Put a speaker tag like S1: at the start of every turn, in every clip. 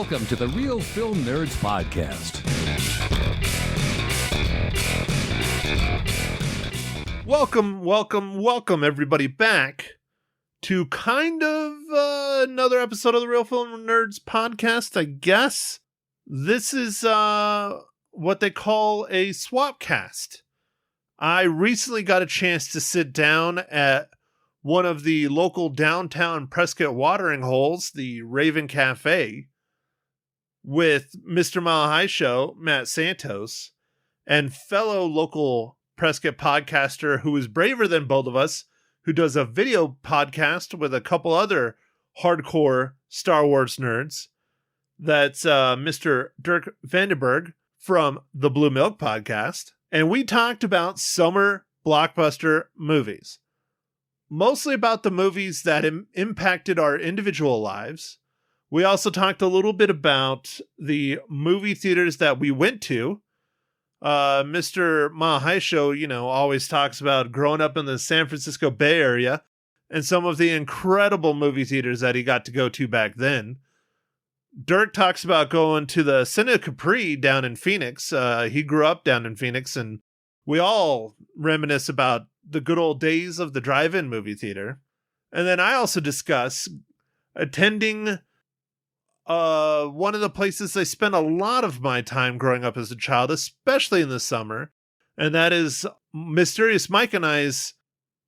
S1: Welcome to the Real Film Nerds Podcast.
S2: Welcome, everybody, back to kind of another episode of the Real Film Nerds Podcast, I guess. This is what they call a swap cast. I recently got a chance to sit down at one of the local downtown Prescott watering holes, the Raven Cafe, with Mr. Mile High Show, Matt Santos, and fellow local Prescott podcaster who is braver than both of us, who does a video podcast with a couple other hardcore Star Wars nerds. That's Mr. Dirk Vandenberg from the Bluemilk podcast. And we talked about summer blockbuster movies. Mostly about the movies that impacted our individual lives. We also talked a little bit about the movie theaters that we went to. Mr. Mile High Show, always talks about growing up in the San Francisco Bay Area and some of the incredible movie theaters that he got to go to back then. Dirk talks about going to the Cine Capri down in Phoenix. He grew up down in Phoenix, and we all reminisce about the good old days of the drive-in movie theater. And then I also discuss attending one of the places I spent a lot of my time growing up as a child, especially in the summer, and that is Mysterious Mike and I's,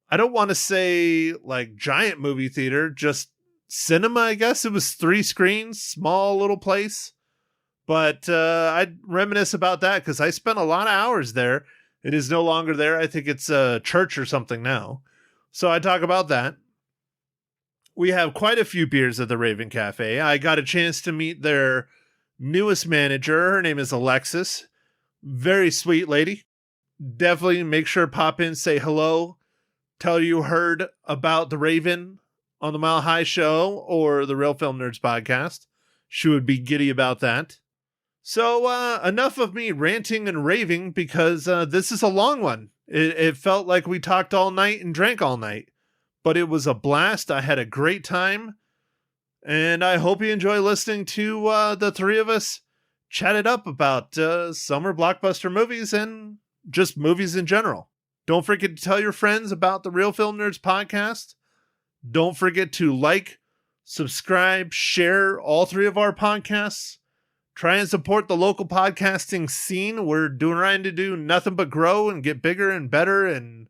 S2: I don't want to say like giant movie theater, just cinema, I guess. It was 3 screens, small little place. But I reminisce about that because I spent a lot of hours there. It is no longer there. I think it's a church or something now. So I talk about that. We have quite a few beers at the Raven Cafe. I got a chance to meet their newest manager. Her name is Alexis. Very sweet lady. Definitely make sure to pop in, say hello. Tell you heard about the Raven on the Mile High Show or the Real Film Nerds Podcast. She would be giddy about that. So enough of me ranting and raving because this is a long one. It felt like we talked all night and drank all night. But it was a blast. I had a great time. And I hope you enjoy listening to the three of us chat it up about summer blockbuster movies and just movies in general. Don't forget to tell your friends about the Real Film Nerds Podcast. Don't forget to like, subscribe, share all 3 of our podcasts. Try and support the local podcasting scene. We're trying to do nothing but grow and get bigger and better and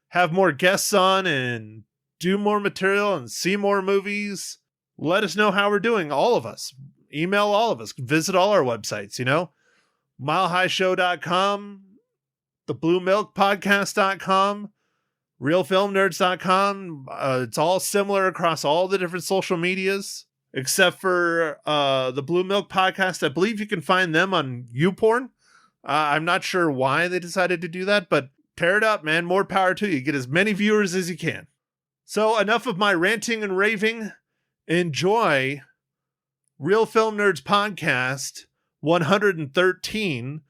S2: have more guests on and do more material and see more movies. Let us know how we're doing, all of us. Email all of us. Visit all our websites, milehighshow.com, thebluemilkpodcast.com, realfilmnerds.com. It's all similar across all the different social medias, except for the Bluemilk podcast. I believe you can find them on YouPorn. I'm not sure why they decided to do that, but tear it up, man. More power to you. Get as many viewers as you can. So enough of my ranting and raving. Enjoy Real Film Nerds Podcast 113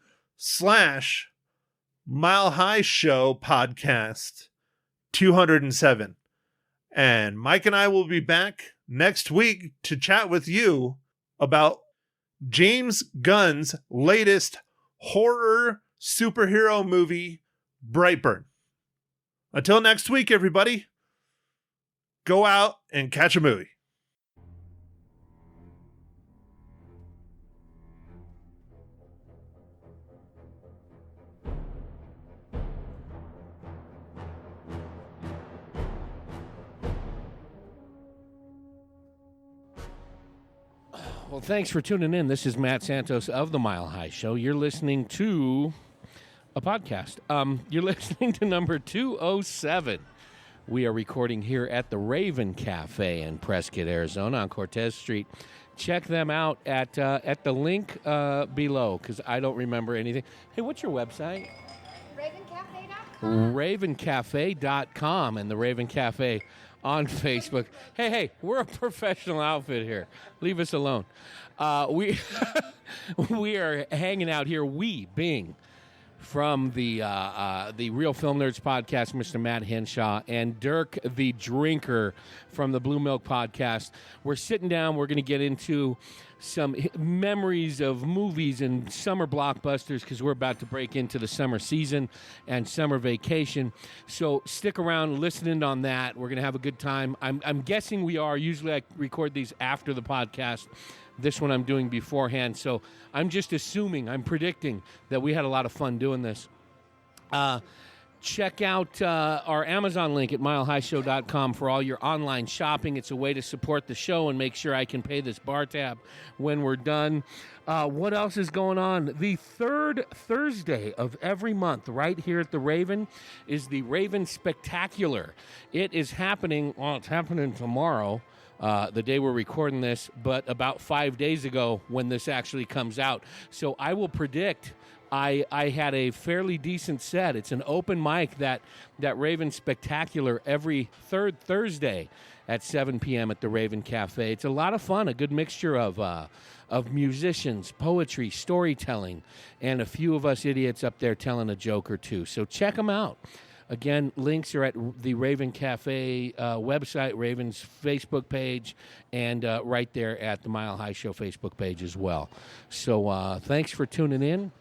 S2: / Mile High Show Podcast 207. And Mike and I will be back next week to chat with you about James Gunn's latest horror superhero movie, Brightburn. Until next week, everybody, go out and catch a movie.
S3: Well, thanks for tuning in. This is Matt Santos of the Mile High Show. You're listening to a podcast. You're listening to number 207. We are recording here at the Raven Cafe in Prescott, Arizona on Cortez Street. Check them out at the link below because I don't remember anything. Hey, what's your website?
S4: RavenCafe.com.
S3: RavenCafe.com and the Raven Cafe on Facebook. Hey, we're a professional outfit here. Leave us alone. We we are hanging out here, we being from the Real Film Nerds podcast, Mr. Matt Henshaw, and Dirk the Drinker from the Bluemilk podcast. We're sitting down. We're going to get into some memories of movies and summer blockbusters because we're about to break into the summer season and summer vacation. So stick around, listening on that. We're going to have a good time. I'm guessing we are. Usually I record these after the podcast. This one I'm doing beforehand. So I'm just assuming, I'm predicting that we had a lot of fun doing this. Check out our Amazon link at milehighshow.com for all your online shopping. It's a way to support the show and make sure I can pay this bar tab when we're done. What else is going on? The third Thursday of every month right here at the Raven is the Raven Spectacular. It is happening, well, it's happening tomorrow, the day we're recording this, but about 5 days ago when this actually comes out. So I will predict I had a fairly decent set. It's an open mic that Raven Spectacular every third Thursday at 7 p.m. at the Raven Cafe. It's a lot of fun, a good mixture of musicians, poetry, storytelling, and a few of us idiots up there telling a joke or two. So check them out. Again, links are at the Raven Cafe website, Raven's Facebook page, and right there at the Mile High Show Facebook page as well. So thanks for tuning in.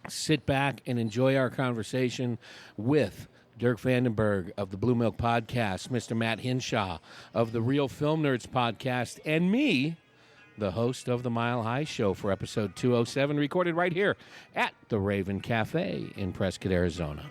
S3: Sit back and enjoy our conversation with Dirk Vandenberg of the Bluemilk podcast, Mr. Matt Henshaw of the Real Film Nerds podcast, and me, the host of the Mile High Show for episode 207, recorded right here at the Raven Cafe in Prescott, Arizona.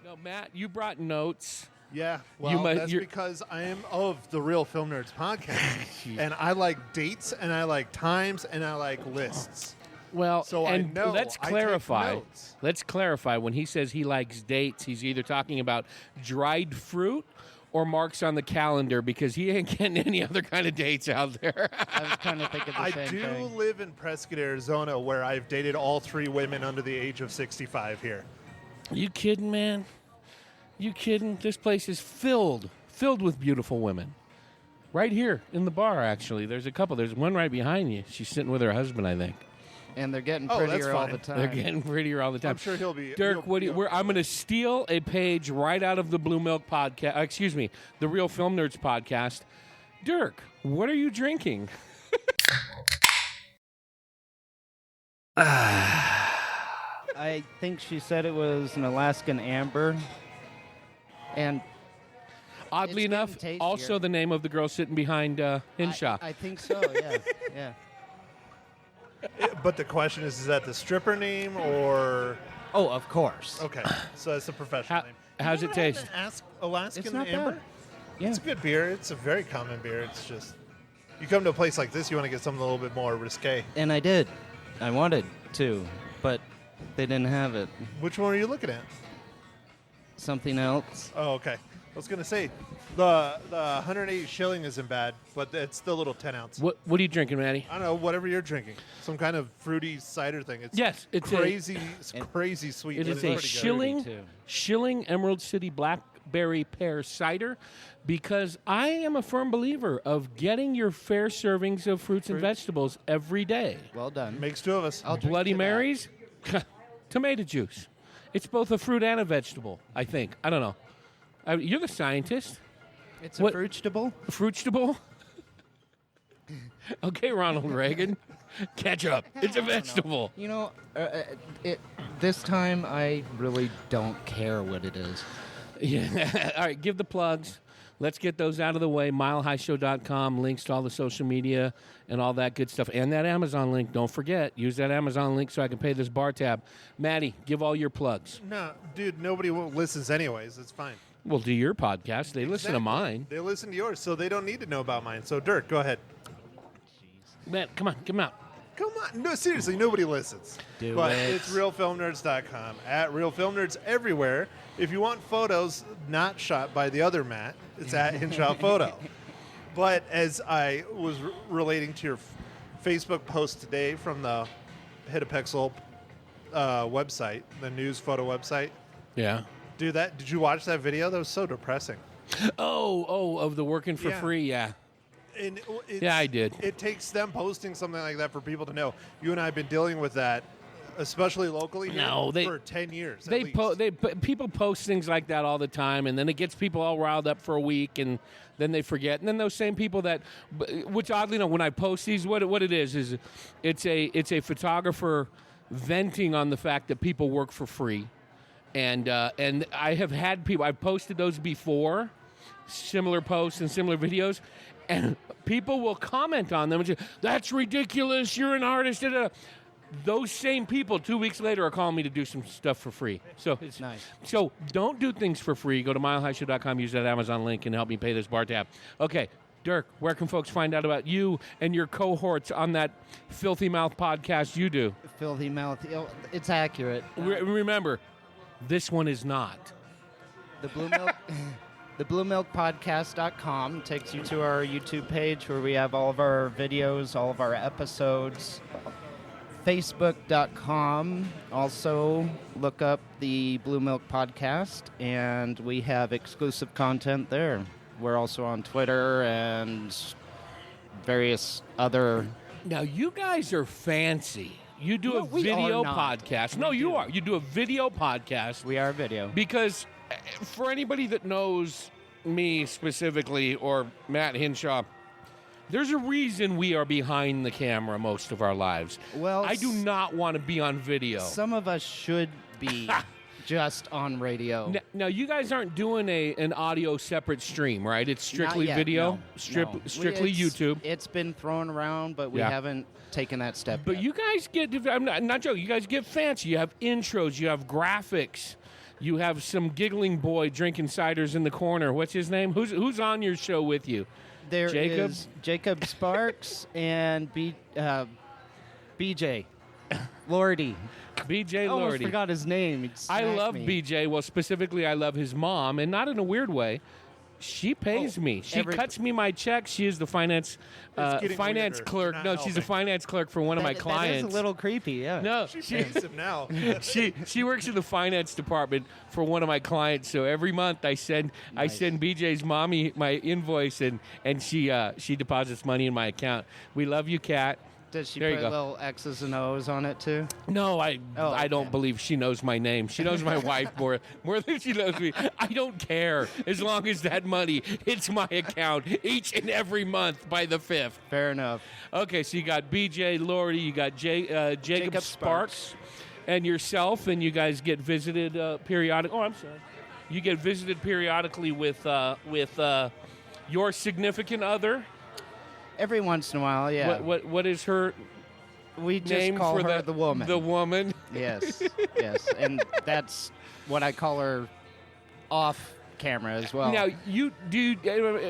S3: No, Matt, you brought notes.
S2: Yeah, well, that's because I am of the Real Film Nerds podcast, and I like dates, and I like times, and I like lists.
S3: Well,
S2: so
S3: and let's clarify.
S2: I take notes.
S3: Let's clarify. When he says he likes dates, he's either talking about dried fruit or marks on the calendar because he ain't getting any other kind of dates out there.
S4: I was kind of thinking the same thing.
S2: I do live in Prescott, Arizona, where I've dated all 3 women under the age of 65 here.
S3: You kidding, man? You kidding? This place is filled with beautiful women. Right here in the bar, actually. There's a couple. There's one right behind you. She's sitting with her husband, I think.
S4: And they're getting prettier all the time.
S3: They're getting prettier all the time.
S2: I'm sure he'll be.
S3: Dirk, I'm going to steal a page right out of the Bluemilk podcast. Excuse me, the Real Film Nerds podcast. Dirk, what are you drinking?
S4: I think she said it was an Alaskan amber. And
S3: oddly enough, also the name of the girl sitting behind Henshaw.
S4: I think so, yeah. Yeah.
S2: But the question is that the stripper name or?
S4: Oh, of course.
S2: Okay, so that's the professional name.
S3: How's it taste?
S2: Alaskan
S4: It's not
S2: Amber?
S4: bad. Yeah.
S2: It's a good beer. It's a very common beer. It's just, you come to a place like this, you want to get something a little bit more risque.
S4: And I did. I wanted to, but they didn't have it.
S2: Which one are you looking at?
S4: Something else.
S2: Oh, okay. I was going to say, the 180 shilling isn't bad, but it's the little 10 ounce.
S3: What are you drinking, Maddie?
S2: I don't know, whatever you're drinking. Some kind of fruity cider thing.
S3: Yes, it's
S2: crazy sweet.
S3: It is a Schilling Emerald City Blackberry Pear Cider because I am a firm believer of getting your fair servings of fruits and vegetables every day.
S4: Well done.
S2: Makes 2 of us.
S3: Bloody Marys, tomato juice. It's both a fruit and a vegetable, I think. I don't know. You're the scientist.
S4: It's a fruitstable?
S3: Fruitstable? Okay, Ronald Reagan. Catch up. It's a vegetable.
S4: You know, this time I really don't care what it is.
S3: Yeah. All right, give the plugs. Let's get those out of the way. MileHighShow.com, links to all the social media and all that good stuff. And that Amazon link. Don't forget, use that Amazon link so I can pay this bar tab. Maddie, give all your plugs.
S2: No, dude, nobody listens anyways. It's fine.
S3: Well, do your podcast. They listen to mine.
S2: They listen to yours, so they don't need to know about mine. So, Dirk, go ahead.
S3: Man, come on, come out.
S2: Come on. No, seriously, nobody listens. But it's realfilmnerds.com, at realfilmnerds everywhere. If you want photos not shot by the other Matt, it's at Henshaw Photo. But as I was relating to your Facebook post today from the Hit a Pixel website, the news photo website.
S3: Yeah.
S2: Dude, did you watch that video? That was so depressing.
S3: Oh, of the working for free, yeah.
S2: And
S3: yeah, I did.
S2: It takes them posting something like that for people to know. You and I have been dealing with that especially locally here,
S3: No,
S2: for 10 years. at least.
S3: People post things like that all the time, and then it gets people all riled up for a week, and then they forget. And then those same people which oddly enough, when I post these, what it is it's a photographer venting on the fact that people work for free, and I have had people. I've posted those before, similar posts and similar videos, and people will comment on them and say, "That's ridiculous. You're an artist." Da, da. Those same people 2 weeks later are calling me to do some stuff for free. So it's
S4: Nice.
S3: So don't do things for free. Go to milehighshow.com, use that Amazon link, and help me pay this bar tab. Okay, Dirk, where can folks find out about you and your cohorts on that Filthy Mouth podcast you do?
S4: Filthy Mouth. It's accurate.
S3: Remember, this one is not.
S4: The Bluemilk. The Bluemilkpodcast.com takes you to our YouTube page where we have all of our videos, all of our episodes. Facebook.com. Also, look up the Bluemilk Podcast, and we have exclusive content there. We're also on Twitter and various other.
S3: Now, you guys are fancy. You do
S4: No,
S3: a
S4: we
S3: video
S4: are not.
S3: podcast. No, you are. You do a video podcast.
S4: We are video.
S3: Because for anybody that knows me specifically or Matt Hinshaw, there's a reason we are behind the camera most of our lives.
S4: Well,
S3: I do not want to be on video.
S4: Some of us should be just on radio.
S3: Now, you guys aren't doing an audio separate stream, right? It's strictly
S4: Not yet,
S3: video,
S4: no.
S3: strictly YouTube.
S4: It's been thrown around, but we
S3: Yeah.
S4: haven't taken that step
S3: But
S4: yet.
S3: you guys I'm not joking. You guys get fancy. You have intros. You have graphics. You have some giggling boy drinking ciders in the corner. What's his name? Who's on your show with you?
S4: There
S3: Jacob?
S4: is Jacob Sparks and BJ Lordy.
S3: BJ
S4: I almost
S3: Lordy.
S4: forgot his name. He
S3: I
S4: smacked
S3: love
S4: me.
S3: BJ. Well, specifically, I love his mom, and not in a weird way. She pays me. She
S4: every-
S3: cuts me my checks. She is the finance
S2: getting
S3: finance
S2: weirder.
S3: clerk.
S2: You're
S3: No,
S2: not
S3: she's a
S2: helping.
S3: finance clerk for one of my
S4: That
S3: clients.
S4: is a little creepy, yeah.
S3: No,
S2: She pays him now.
S3: she works in the finance department for one of my clients. So every month I send BJ's mommy my invoice, and she deposits money in my account. We love you, Kat.
S4: Does she
S3: There you
S4: put
S3: go.
S4: little X's and O's on it too?
S3: No, I
S4: okay.
S3: don't believe she knows my name. She knows my wife more than she knows me. I don't care as long as that money hits my account each and every month by the 5th.
S4: Fair enough.
S3: Okay, so you got BJ Lordy, you got Jacob Sparks, and yourself, and you guys get visited periodically. Oh, I'm sorry. You get visited periodically with your significant other.
S4: Every once in a while, yeah.
S3: What is her
S4: we just
S3: name
S4: call
S3: for
S4: her the woman.
S3: The woman.
S4: Yes, yes. And that's what I call her off camera as well.
S3: Now,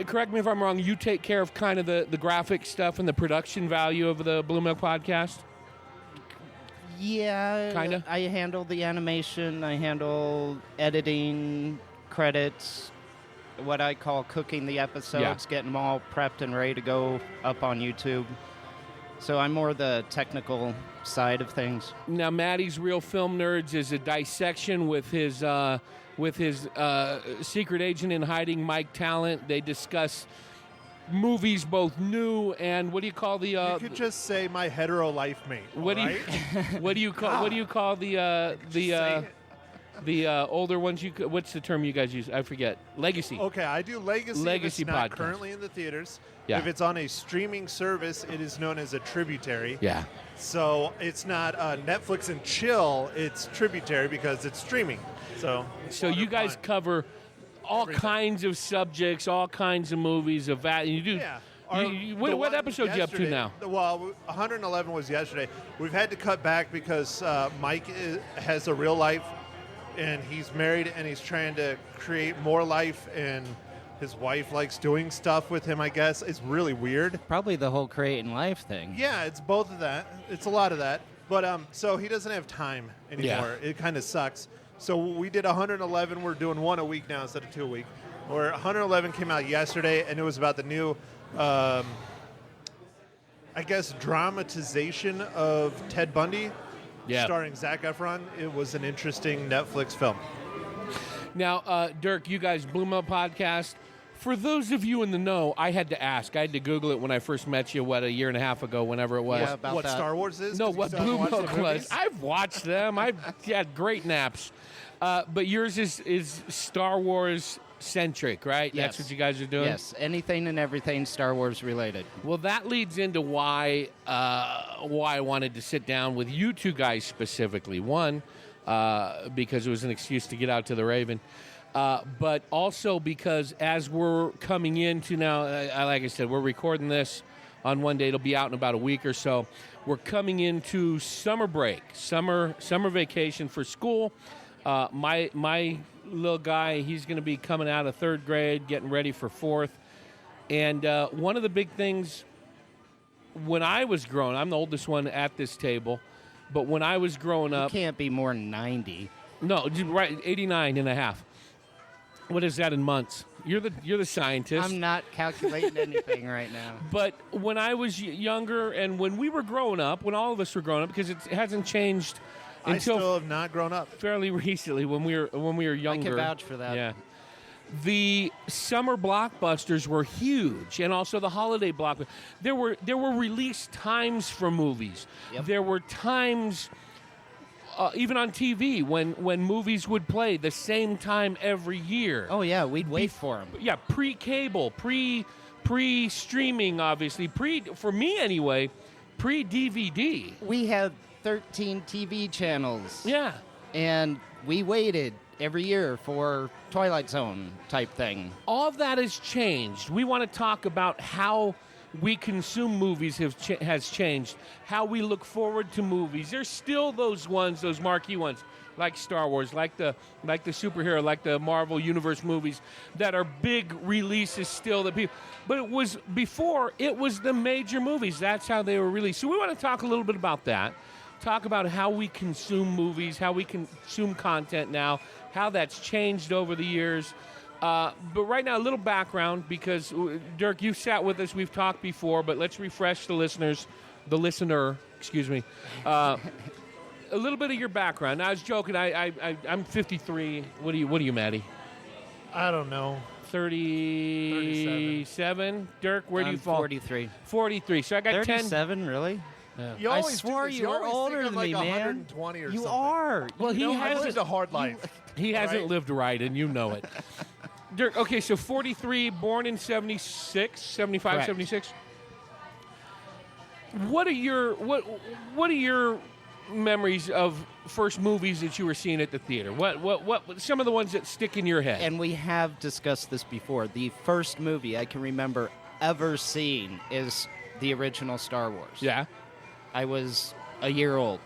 S3: correct me if I'm wrong, you take care of kind of the graphic stuff and the production value of the Bluemilk podcast?
S4: Yeah.
S3: Kinda?
S4: I handle the animation. I handle editing, credits, what I call cooking the episodes, getting them all prepped and ready to go up on YouTube. So I'm more the technical side of things.
S3: Now, Maddie's Real Film Nerds is a dissection with his secret agent in hiding, Mike Talent. They discuss movies, both new and what do you call the?
S2: You could just say my hetero life mate.
S3: What do you what do you call the older ones? What's the term you guys use? I forget. Legacy.
S2: Okay, I do Legacy.
S3: Legacy
S2: if it's not
S3: podcast.
S2: currently in the theaters.
S3: Yeah.
S2: If it's on a streaming service, it is known as a tributary.
S3: Yeah.
S2: So it's not Netflix and chill. It's tributary because it's streaming. So
S3: you guys
S2: fine.
S3: cover all
S2: Everything.
S3: kinds of subjects, all kinds of movies of that. You do.
S2: Yeah.
S3: What
S2: one
S3: episode you up to
S2: yesterday-
S3: now?
S2: Well, 111 was yesterday. We've had to cut back because Mike has a real life, and he's married, and he's trying to create more life, and his wife likes doing stuff with him, I guess. It's really weird.
S4: Probably the whole creating life thing.
S2: Yeah, it's both of that. It's a lot of that. But so he doesn't have time anymore.
S3: Yeah.
S2: It kind of sucks. So we did 111. We're doing one a week now instead of 2 a week. Or 111 came out yesterday, and it was about the new, I guess, dramatization of Ted Bundy, starring Zac Efron. It was an interesting Netflix film.
S3: Now, Dirk, you guys, Bluemilk podcast, For those of you in the know, I had to ask. I had to Google it when I first met you, a year and a half ago, whenever it was.
S4: Yeah, about
S5: What
S4: that.
S5: Star Wars is?
S3: No,
S5: 'Cause you
S3: what
S5: still haven't watched
S3: Bluemilk
S5: the
S3: was.
S5: movies?
S3: I've watched them. I've had great naps. But yours is Star Wars centric, right?
S4: Yes.
S3: That's what you guys are doing?
S4: Yes, anything and everything Star Wars related.
S3: Well, that leads into why I wanted to sit down with you two guys specifically. One, because it was an excuse to get out to the Raven. But also because as we're coming into now, like I said, we're recording this on one day. It'll be out in about a week or so. We're coming into summer break, summer vacation for school. My little guy, he's going to be coming out of third grade, getting ready for fourth. And one of the big things when I was growing, I'm the oldest one at this table, but when I was growing
S4: You
S3: up,
S4: can't be more than 90.
S3: no, right, 89 and a half. What is that in months? You're the scientist.
S4: I'm not calculating anything right now.
S3: But when I was younger and when we were growing up, when all of us were growing up, because it hasn't changed
S5: I
S3: until
S5: still have not grown up.
S3: fairly recently when we were
S4: I
S3: younger.
S4: can vouch for that.
S3: Yeah. The summer blockbusters were huge, and also the holiday blockbusters. There were release times for movies.
S4: Yep.
S3: There were times, even on TV, when movies would play the same time every year.
S4: Oh, yeah, we'd wait for them.
S3: Yeah, pre-cable, pre-streaming, obviously, for me anyway, pre-DVD.
S4: We had 13 TV channels.
S3: Yeah.
S4: And we waited every year for Twilight Zone type thing.
S3: All of that has changed. We want to talk about how we consume movies has changed, how we look forward to movies. There's still those marquee ones, like Star Wars, like the superhero, like the Marvel Universe movies that are big releases still that people. But it was the major movies. That's how they were released. So we want to talk a little bit about that. Talk about how we consume movies, how we consume content now, how that's changed over the years. But right now, a little background, because, Dirk, you've sat with us. We've talked before, but let's refresh the listener, excuse me. A little bit of your background. Now, I was joking. I'm 53. What are you, Maddie?
S5: I don't know.
S3: 37? Dirk, where do you fall?
S4: 43.
S3: 43. So I got 10.
S4: 37, really?
S5: You
S4: I
S5: always do
S4: swore
S5: this.
S4: you were
S5: always think
S4: older
S5: I'm
S4: than
S5: like
S4: me, man.
S5: 120 or
S4: You
S5: something.
S4: are.
S3: Well, he
S5: I've
S3: hasn't.
S5: lived a hard life.
S3: He hasn't
S5: Right.
S3: lived right, and you know it. Dirk, okay, so 43, born in 76, 75,
S4: Correct.
S3: 76. What are your memories of first movies that you were seeing at the theater? What some of the ones that stick in your head?
S4: And we have discussed this before. The first movie I can remember ever seeing is the original Star Wars.
S3: Yeah.
S4: I was a year old.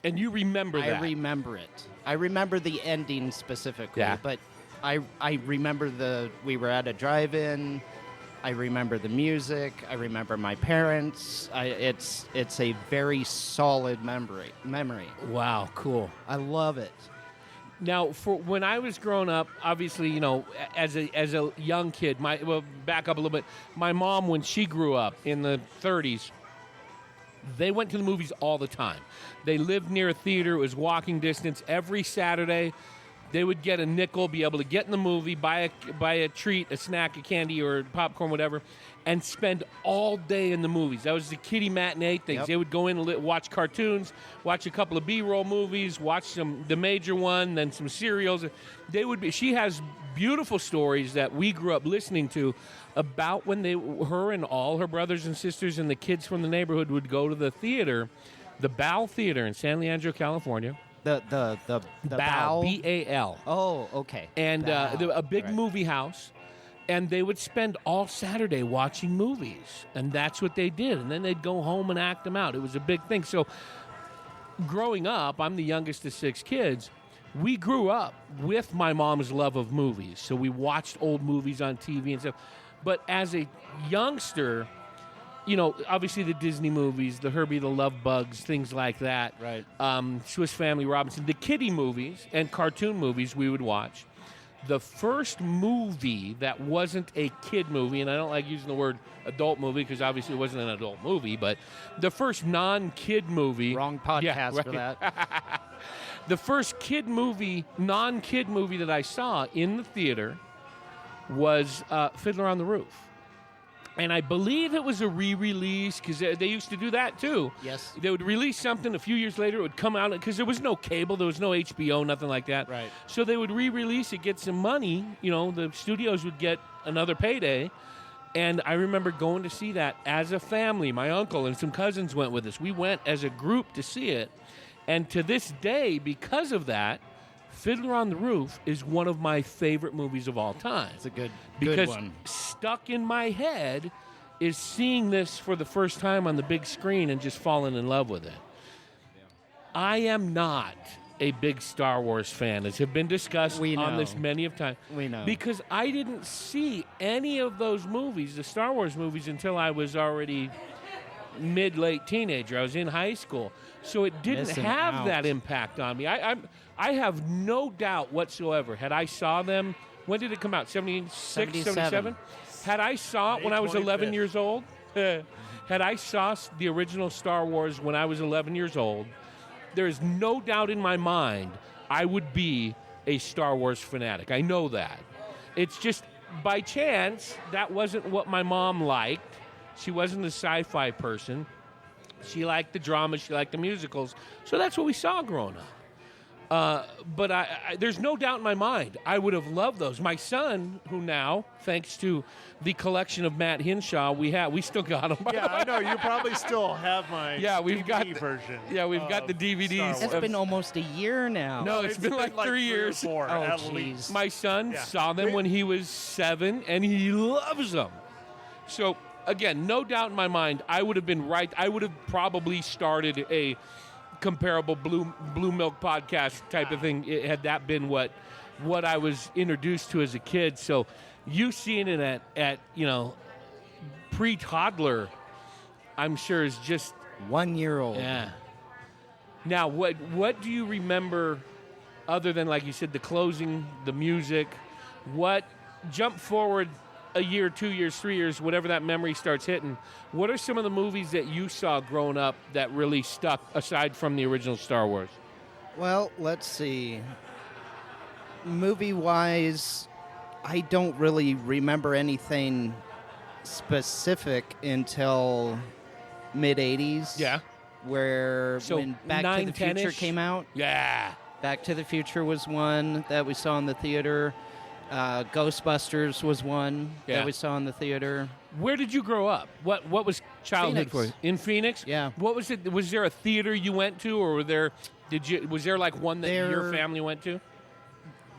S3: And you remember that?
S4: I remember it. I remember the ending specifically.
S3: Yeah.
S4: But I remember we were at a drive-in. I remember the music. I remember my parents. It's a very solid memory.
S3: Wow, cool.
S4: I love it.
S3: Now, for when I was growing up, obviously, you know, as a young kid, back up a little bit. My mom, when she grew up in the 30s, they went to the movies all the time. They lived near a theater. It was walking distance. Every Saturday, they would get a nickel, be able to get in the movie, buy a treat, a snack, a candy, or popcorn, whatever, and spend all day in the movies. That was the kiddie matinee things.
S4: Yep.
S3: They would go in and watch cartoons, watch a couple of B-roll movies, watch the major one, then some serials. She has beautiful stories that we grew up listening to about when her and all her brothers and sisters and the kids from the neighborhood would go to the theater, the Bal Theater in San Leandro, California.
S4: The
S3: Bal, B-A-L.
S4: Oh, okay.
S3: And a big
S4: Right.
S3: movie house. And they would spend all Saturday watching movies. And that's what they did. And then they'd go home and act them out. It was a big thing. So growing up, I'm the youngest of 6 kids. We grew up with my mom's love of movies. So we watched old movies on TV and stuff. But as a youngster, you know, obviously the Disney movies, the Herbie the Love Bugs, things like that.
S4: Right.
S3: Swiss Family Robinson, the kiddie movies and cartoon movies we would watch. The first movie that wasn't a kid movie, and I don't like using the word adult movie because obviously it wasn't an adult movie, but the first non-kid movie.
S4: Wrong podcast
S3: Yeah, right.
S4: for that.
S3: The first non-kid movie that I saw in the theater was Fiddler on the Roof. And I believe it was a re-release because they used to do that too.
S4: Yes.
S3: They would release something, a few years later it would come out because there was no cable, there was no HBO, nothing like that.
S4: Right.
S3: So they would re-release it, get some money. The studios would get another payday. And I remember going to see that as a family. My uncle and some cousins went with us. We went as a group to see it. And to this day, because of that, Fiddler on the Roof is one of my favorite movies of all time.
S4: It's a good
S3: Because
S4: one.
S3: stuck in my head is seeing this for the first time on the big screen and just falling in love with it. I am not a big Star Wars fan, as have been discussed on this many of times.
S4: We know.
S3: Because I didn't see any of those movies, the Star Wars movies, until I was already mid-late teenager. I was in high school. So it didn't
S4: Missing
S3: have
S4: out.
S3: that impact on me. I have no doubt whatsoever. Had I saw them, when did it come out? 76, 77? Had I saw it when I was 11
S2: 25th.
S3: years old, had I saw the original Star Wars when I was 11 years old, there is no doubt in my mind I would be a Star Wars fanatic. I know that. It's just by chance that wasn't what my mom liked. She wasn't a sci-fi person. She liked the drama. She liked the musicals. So that's what we saw growing up. But there's no doubt in my mind I would have loved those. My son, who now, thanks to the collection of Matt Hinshaw, we still got them.
S2: Yeah, I know. You probably still have my
S3: we've
S2: DVD
S3: got
S2: version.
S3: Yeah, we've got the DVDs.
S4: It's been almost a year now.
S3: No, it's been like 3 years.
S2: Or 4,
S4: Oh,
S2: at
S4: jeez.
S2: least.
S3: My son
S2: Yeah.
S3: saw them when he was 7, and he loves them. So, again, no doubt in my mind, I would have been right. I would have probably started a comparable Bluemilk podcast type of thing had that been what I was introduced to as a kid. So you seeing it at pre-toddler, I'm sure is just
S4: 1 year old.
S3: yeah. Now, what do you remember other than, like you said, the closing, the music? What jump forward a year, 2 years, 3 years, whatever that memory starts hitting, what are some of the movies that you saw growing up that really stuck, aside from the original Star Wars?
S4: Well, let's see. Movie-wise, I don't really remember anything specific until mid-'80s.
S3: Yeah.
S4: Where
S3: So
S4: when Back
S3: 9,
S4: to the Future
S3: 10-ish?
S4: came out.
S3: Yeah.
S4: Back to the Future was one that we saw in the theater. Ghostbusters was one
S3: Yeah.
S4: that we saw in the theater.
S3: Where did you grow up? What was childhood
S4: Phoenix.
S3: for you? In Phoenix?
S4: Yeah.
S3: What was it? Was there a theater you went to, or was there like one that your family went to?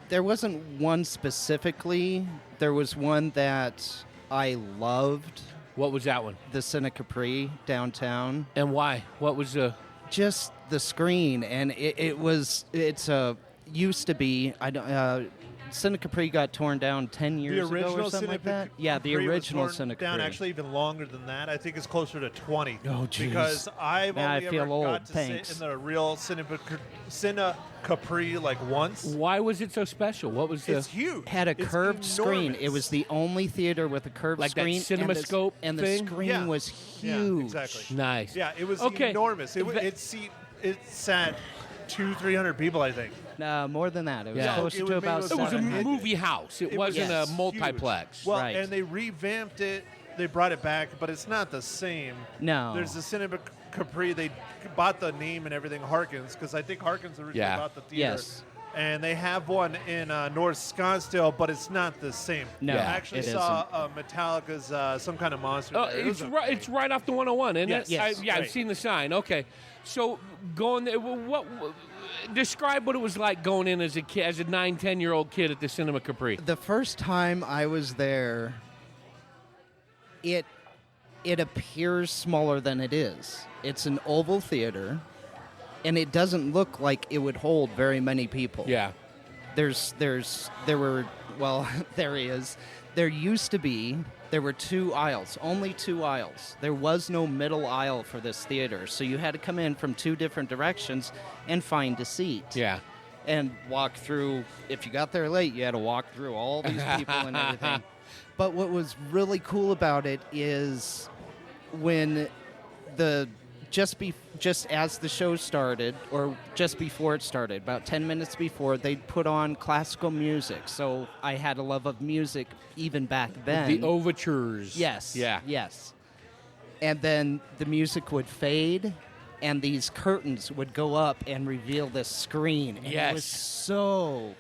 S4: There wasn't one specifically. There was one that I loved,
S3: What was that one?
S4: the Cine Capri downtown.
S3: And why? What was the?
S4: Just the screen, and it's used to be. I don't. Cine Capri got torn down 10 years ago or something like that. Yeah, the original Cine Capri.
S2: Down actually even longer than that. I think it's closer to 20.
S3: Oh, jeez.
S2: Because I've
S4: Man, I
S2: only
S4: feel
S2: ever
S4: old.
S2: got to
S4: Thanks.
S2: sit in the real Cine Capri like once.
S3: Why was it so special? What was the?
S2: It's huge.
S4: Had a
S2: It's
S4: curved screen.
S2: enormous.
S4: It was the only theater with a curved
S3: Like that
S4: screen.
S3: CinemaScope
S4: and the
S3: thing?
S4: screen
S2: Yeah.
S4: was
S2: Yeah,
S4: huge.
S2: exactly.
S3: Nice.
S2: Yeah, it was
S3: Okay.
S2: enormous. It
S3: That-
S2: it sat 200-300 people, I think.
S4: More than that. It was
S3: Yeah.
S4: closer
S2: It
S4: to
S2: was-
S4: about
S2: it
S3: It was a
S4: 700.
S3: movie house. It
S2: It was
S3: wasn't
S4: Yes.
S3: a multiplex.
S2: Well,
S4: Right.
S2: and they revamped it. They brought it back, but it's not the same.
S4: No.
S2: There's the Cinema Capri. They bought the name and everything, Harkins, because I think Harkins originally
S3: Yeah.
S2: bought the theater.
S4: Yes.
S2: And they have one in North Scottsdale, but it's not the same.
S4: No,
S2: I
S3: Yeah.
S2: actually
S4: it
S2: saw Metallica's Some Kind of Monster.
S3: Oh,
S2: there. It was
S3: it's right off the 101, isn't
S2: Yes.
S3: it?
S4: Yes.
S3: I've
S2: Right.
S3: seen the sign. Okay, so going there, describe what it was like going in as a kid, as a 9, 10-year-old kid at the Cinema Capri.
S4: The first time I was there, it appears smaller than it is. It's an oval theater, and it doesn't look like it would hold very many people.
S3: Yeah,
S4: There used to be, there were 2 aisles, only 2 aisles. There was no middle aisle for this theater, so you had to come in from 2 different directions and find a seat.
S3: yeah.
S4: And walk through, if you got there late, you had to walk through all these people and everything. But what was really cool about it is when the just as the show started, or just before it started, about 10 minutes before, they'd put on classical music. So I had a love of music even back then.
S3: The overtures.
S4: Yes.
S3: Yeah.
S4: Yes. And then the music would fade, and these curtains would go up and reveal this screen. And
S3: Yes.
S4: It was so...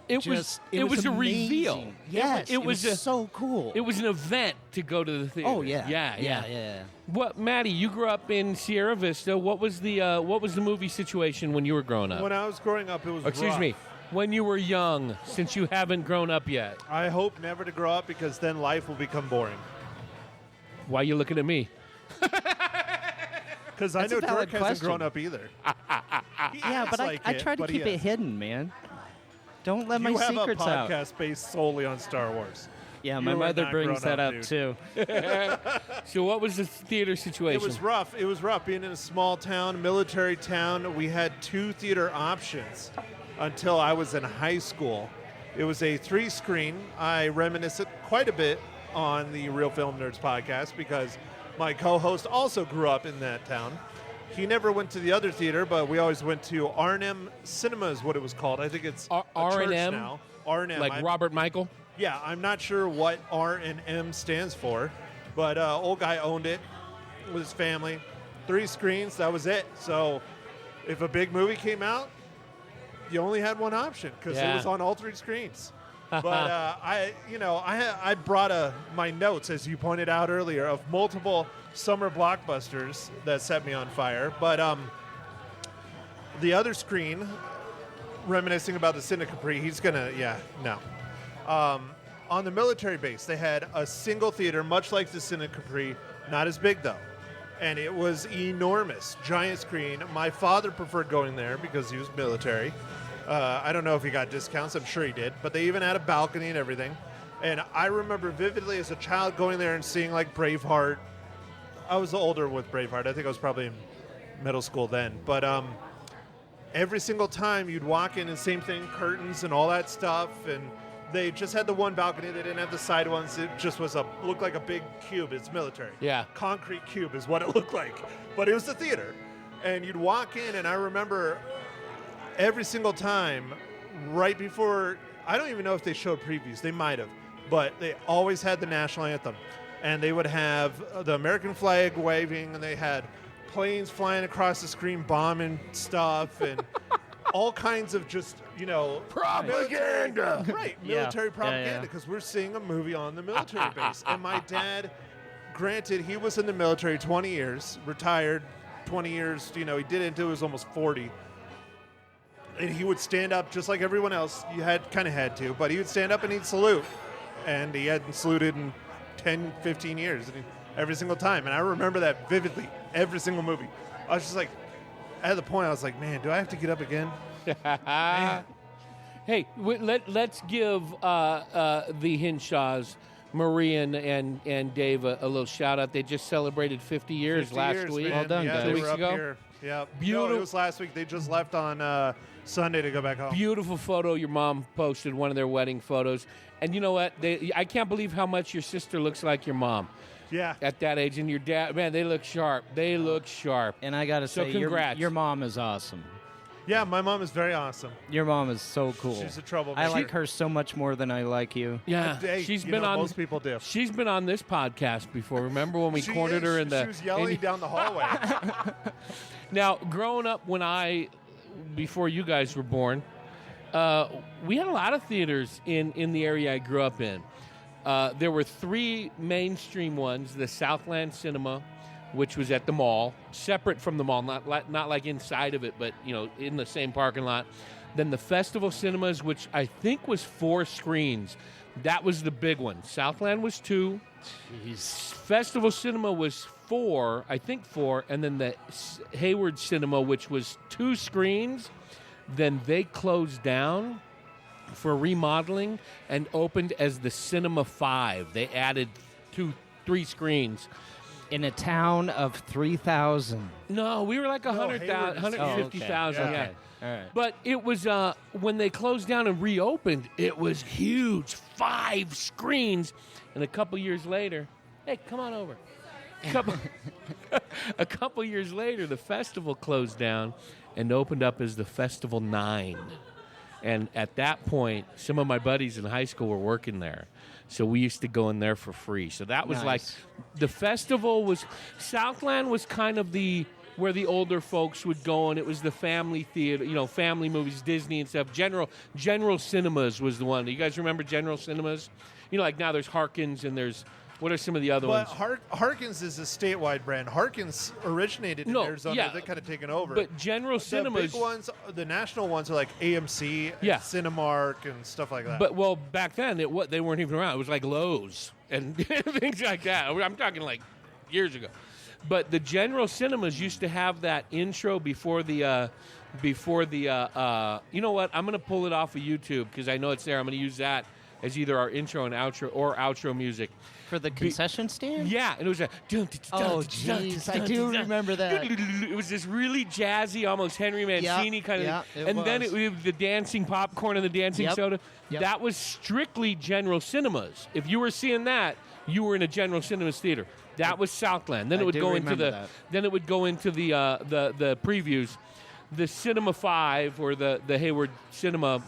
S3: It was a reveal.
S4: amazing. Yes. It was so cool.
S3: It was an event to go to the theater.
S4: Oh, yeah.
S3: Yeah. What, Maddie? You grew up in Sierra Vista. What was the movie situation when you were growing up?
S2: When I was growing up, it was
S3: Excuse
S2: rough.
S3: me. When you were young, since you haven't grown up yet.
S2: I hope never to grow up because then life will become boring.
S3: Why are you looking at me?
S2: Because I
S4: That's a
S2: know
S4: valid
S2: Dirk hasn't
S4: question.
S2: grown up either. He
S4: Yeah,
S2: acts
S4: but
S2: like
S4: I try to
S2: but
S4: keep
S2: he
S4: it
S2: is.
S4: hidden, man. Don't let my
S2: You have
S4: secrets
S2: a
S4: out.
S2: podcast based solely on Star Wars.
S4: Yeah,
S2: You
S4: my
S2: are
S4: mother
S2: not
S4: brings
S2: grown
S4: that
S2: up,
S4: up
S2: dude.
S4: too.
S3: So what was the theater situation?
S2: It was rough. It was rough being in a small town, military town. We had 2 theater options until I was in high school. It was a 3-screen. I reminisce it quite a bit on the Real Film Nerds podcast because my co-host also grew up in that town. He never went to the other theater, but we always went to R&M Cinema is what it was called. I think it's a church
S3: R&M?
S2: now. R&M.
S3: like Robert Michael?
S2: Yeah, I'm not sure what R&M stands for, but old guy owned it with his family. 3 screens, that was it. So if a big movie came out, you only had one option because
S3: Yeah.
S2: it was on all 3 screens. But I brought my notes, as you pointed out earlier, of multiple summer blockbusters that set me on fire. But the other screen, reminiscing about the Cine Capri, on the military base, they had a single theater, much like the Cine Capri, not as big though. And it was enormous, giant screen. My father preferred going there because he was military. I don't know if he got discounts. I'm sure he did. But they even had a balcony and everything. And I remember vividly as a child going there and seeing like Braveheart. I was older with Braveheart. I think I was probably in middle school then. But every single time you'd walk in and same thing, curtains and all that stuff. And they just had the one balcony. They didn't have the side ones. It just looked like a big cube. It's military.
S3: Yeah.
S2: Concrete cube is what it looked like. But it was the theater. And you'd walk in, and I remember every single time, right before, I don't even know if they showed previews. They might have. But they always had the national anthem. And they would have the American flag waving, and they had planes flying across the screen, bombing stuff, and all kinds of just,
S3: Propaganda.
S2: military propaganda,
S4: yeah.
S2: because we're seeing a movie on the military base. And my dad, granted, he was in the military 20 years, retired 20 years, he did it until he was almost 40. And he would stand up just like everyone else. You kind of had to, but he would stand up and he'd salute. And he hadn't saluted in 10, 15 years, every single time. And I remember that vividly, every single movie. I was just like, at the point, I was like, man, do I have to get up again?
S3: Hey, let's give the Hinshaws, Marie and Dave, a little shout out. They just celebrated 50 years
S2: 50
S3: last
S2: years,
S3: week.
S2: man.
S4: Well done,
S2: yeah,
S4: guys.
S2: they
S3: 2
S2: were
S3: weeks
S2: up
S3: ago.
S2: Here. Yeah,
S3: Beautiful.
S2: No, it was last week. They just left on Sunday to go back home.
S3: Beautiful photo. Your mom posted one of their wedding photos. And you know what? I can't believe how much your sister looks like your mom
S2: Yeah,
S3: at that age. And your dad, man, they look sharp. They look sharp.
S4: And I got to
S3: So
S4: say,
S3: congrats.
S4: your mom is awesome.
S2: yeah. My mom is very awesome.
S4: Your mom is so cool.
S2: She's a troublemaker.
S4: I like her so much more than I like you.
S3: Yeah,
S2: Hey,
S3: she's
S2: you
S3: been
S2: know,
S3: on.
S2: most people do.
S3: She's been on this podcast before. Remember when we
S2: She
S3: cornered
S2: is.
S3: her in the?
S2: She was yelling down the hallway.
S3: Now, growing up, before you guys were born, we had a lot of theaters in the area I grew up in. There were 3 mainstream ones: the Southland Cinema, which was at the mall, separate from the mall, not like inside of it, but in the same parking lot. Then the Festival Cinemas, which I think was 4 screens. That was the big one. Southland was 2. Festival Cinema was 4, I think 4, and then the Hayward Cinema, which was 2 screens. Then they closed down for remodeling and opened as the Cinema 5. They added 3 screens.
S4: In a town of 3,000.
S3: No, we were like 100,000,
S2: Hayward is
S3: 150,000.
S4: Okay.
S3: Yeah.
S4: All right.
S3: But it was when they closed down and reopened, it was huge, 5 screens. And a couple years later, hey, come on over. A couple years later, the festival closed down and opened up as the Festival 9. And at that point, some of my buddies in high school were working there. So we used to go in there for free. So that was like, the festival was, Southland was kind of where the older folks would go, and it was the family theater, family movies, Disney and stuff. General Cinemas was the one. Do you guys remember General Cinemas? Like now there's Harkins and there's, what are some of the other ones?
S5: Harkins is a statewide brand. Harkins originated in Arizona. Yeah. They're kind of taken over.
S3: But General Cinemas...
S5: The big ones, the national ones are like AMC, and Cinemark, and stuff like that.
S3: But back then, they weren't even around. It was like Lowe's and things like that. I'm talking like years ago. But the General Cinemas used to have that intro before the you know what? I'm going to pull it off of YouTube because I know it's there. I'm going to use that as either our intro and outro or outro music.
S4: For the concession stand?
S3: Yeah, and it was a...
S4: Oh, jeez, I do remember that.
S3: It was this really jazzy, almost Henry Mancini kind of... And then it was the dancing popcorn and the dancing soda. Yep. That was strictly General Cinemas. If you were seeing that, you were in a General Cinemas theater. That was Southland. Then it would go into the... Then it would go into the previews. The Cinema 5 or the Hayward Cinema...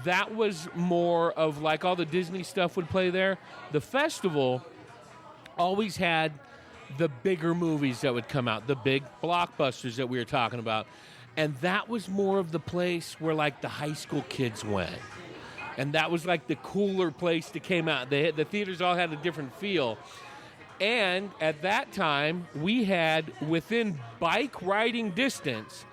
S3: That was more of like all the Disney stuff would play there. The festival always had the bigger movies that would come out, the big blockbusters that we were talking about. And that was more of the place where like the high school kids went. And that was like the cooler place that came out. The theaters all had a different feel. And at that time, we had within bike riding distance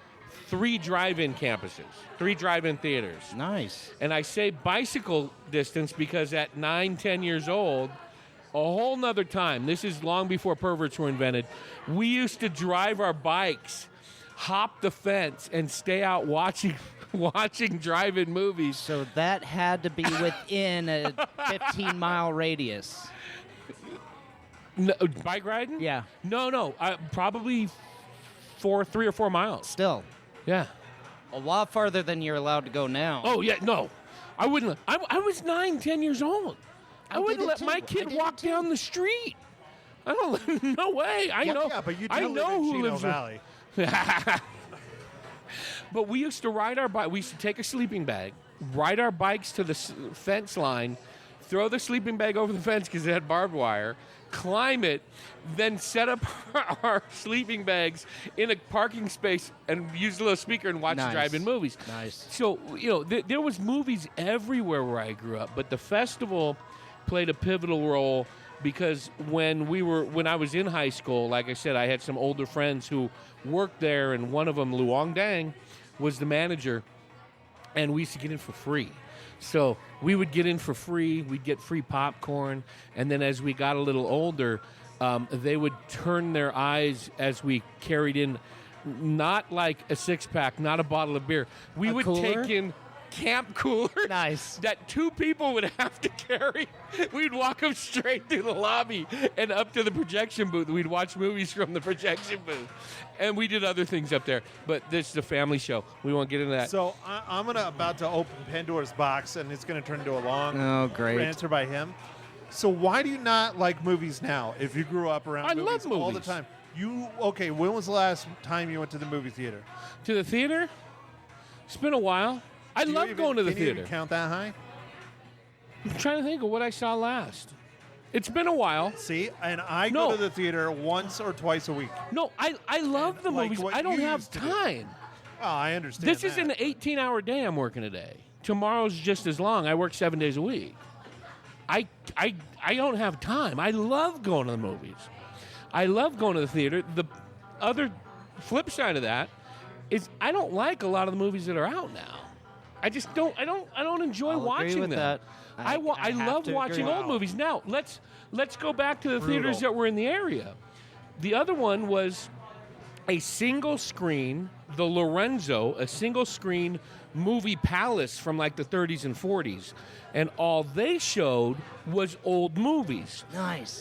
S3: 3 drive-in campuses, 3 drive-in theaters.
S4: Nice.
S3: And I say bicycle distance because at 9, 10 years old, a whole nother time, this is long before perverts were invented, we used to drive our bikes, hop the fence, and stay out watching drive-in movies.
S4: So that had to be within a 15-mile radius.
S3: No, bike riding?
S4: Yeah.
S3: No. Probably 3 or 4 miles.
S4: Still.
S3: Yeah.
S4: A lot farther than you're allowed to go now.
S3: Oh, yeah, no. I wouldn't. I was 9, 10 years old. I wouldn't let my kid walk down the street. I don't. No way. I know.
S5: Yeah, but you
S3: I
S5: do
S3: know
S5: live in
S3: who
S5: Chino
S3: lives
S5: Valley.
S3: But we used to ride our bike. We used to take a sleeping bag, ride our bikes to the fence line, throw the sleeping bag over the fence because it had barbed wire, climb it, then set up our sleeping bags in a parking space and use a little speaker and watch drive-in movies.
S4: Nice.
S3: So, there was movies everywhere where I grew up, but the festival played a pivotal role because when I was in high school, like I said, I had some older friends who worked there, and one of them, Luong Dang, was the manager, and we used to get in for free. So we would get in for free, we'd get free popcorn, and then as we got a little older, they would turn their eyes as we carried in, not like a 6-pack, not a bottle of beer. We would take in camp coolers.
S4: Nice.
S3: That 2 people would have to carry. We'd walk them straight through the lobby and up to the projection booth. We'd watch movies from the projection booth. And we did other things up there. But this is a family show. We won't get into that.
S5: So I'm about to open Pandora's box, and it's going to turn into a long answer by him. So why do you not like movies now if you grew up around movies all the time? When was the last time you went to the movie theater?
S3: To the theater? It's been a while. I love going to the theater.
S5: Can you count that high?
S3: I'm trying to think of what I saw last. It's been a while.
S5: See, and I go to the theater once or twice a week.
S3: No, I love the movies. I don't have time.
S5: Oh, I understand.
S3: This is an 18-hour day I'm working a day. Tomorrow's just as long. I work 7 days a week. I don't have time. I love going to the movies. I love going to the theater. The other flip side of that is I don't like a lot of the movies that are out now. I just don't. I don't enjoy watching them.
S4: That.
S3: I love watching old movies. Now let's go back to the theaters that were in the area. The other one was a single screen, the Lorenzo, a single screen movie palace from like the 30s and 40s, and all they showed was old movies.
S4: Nice.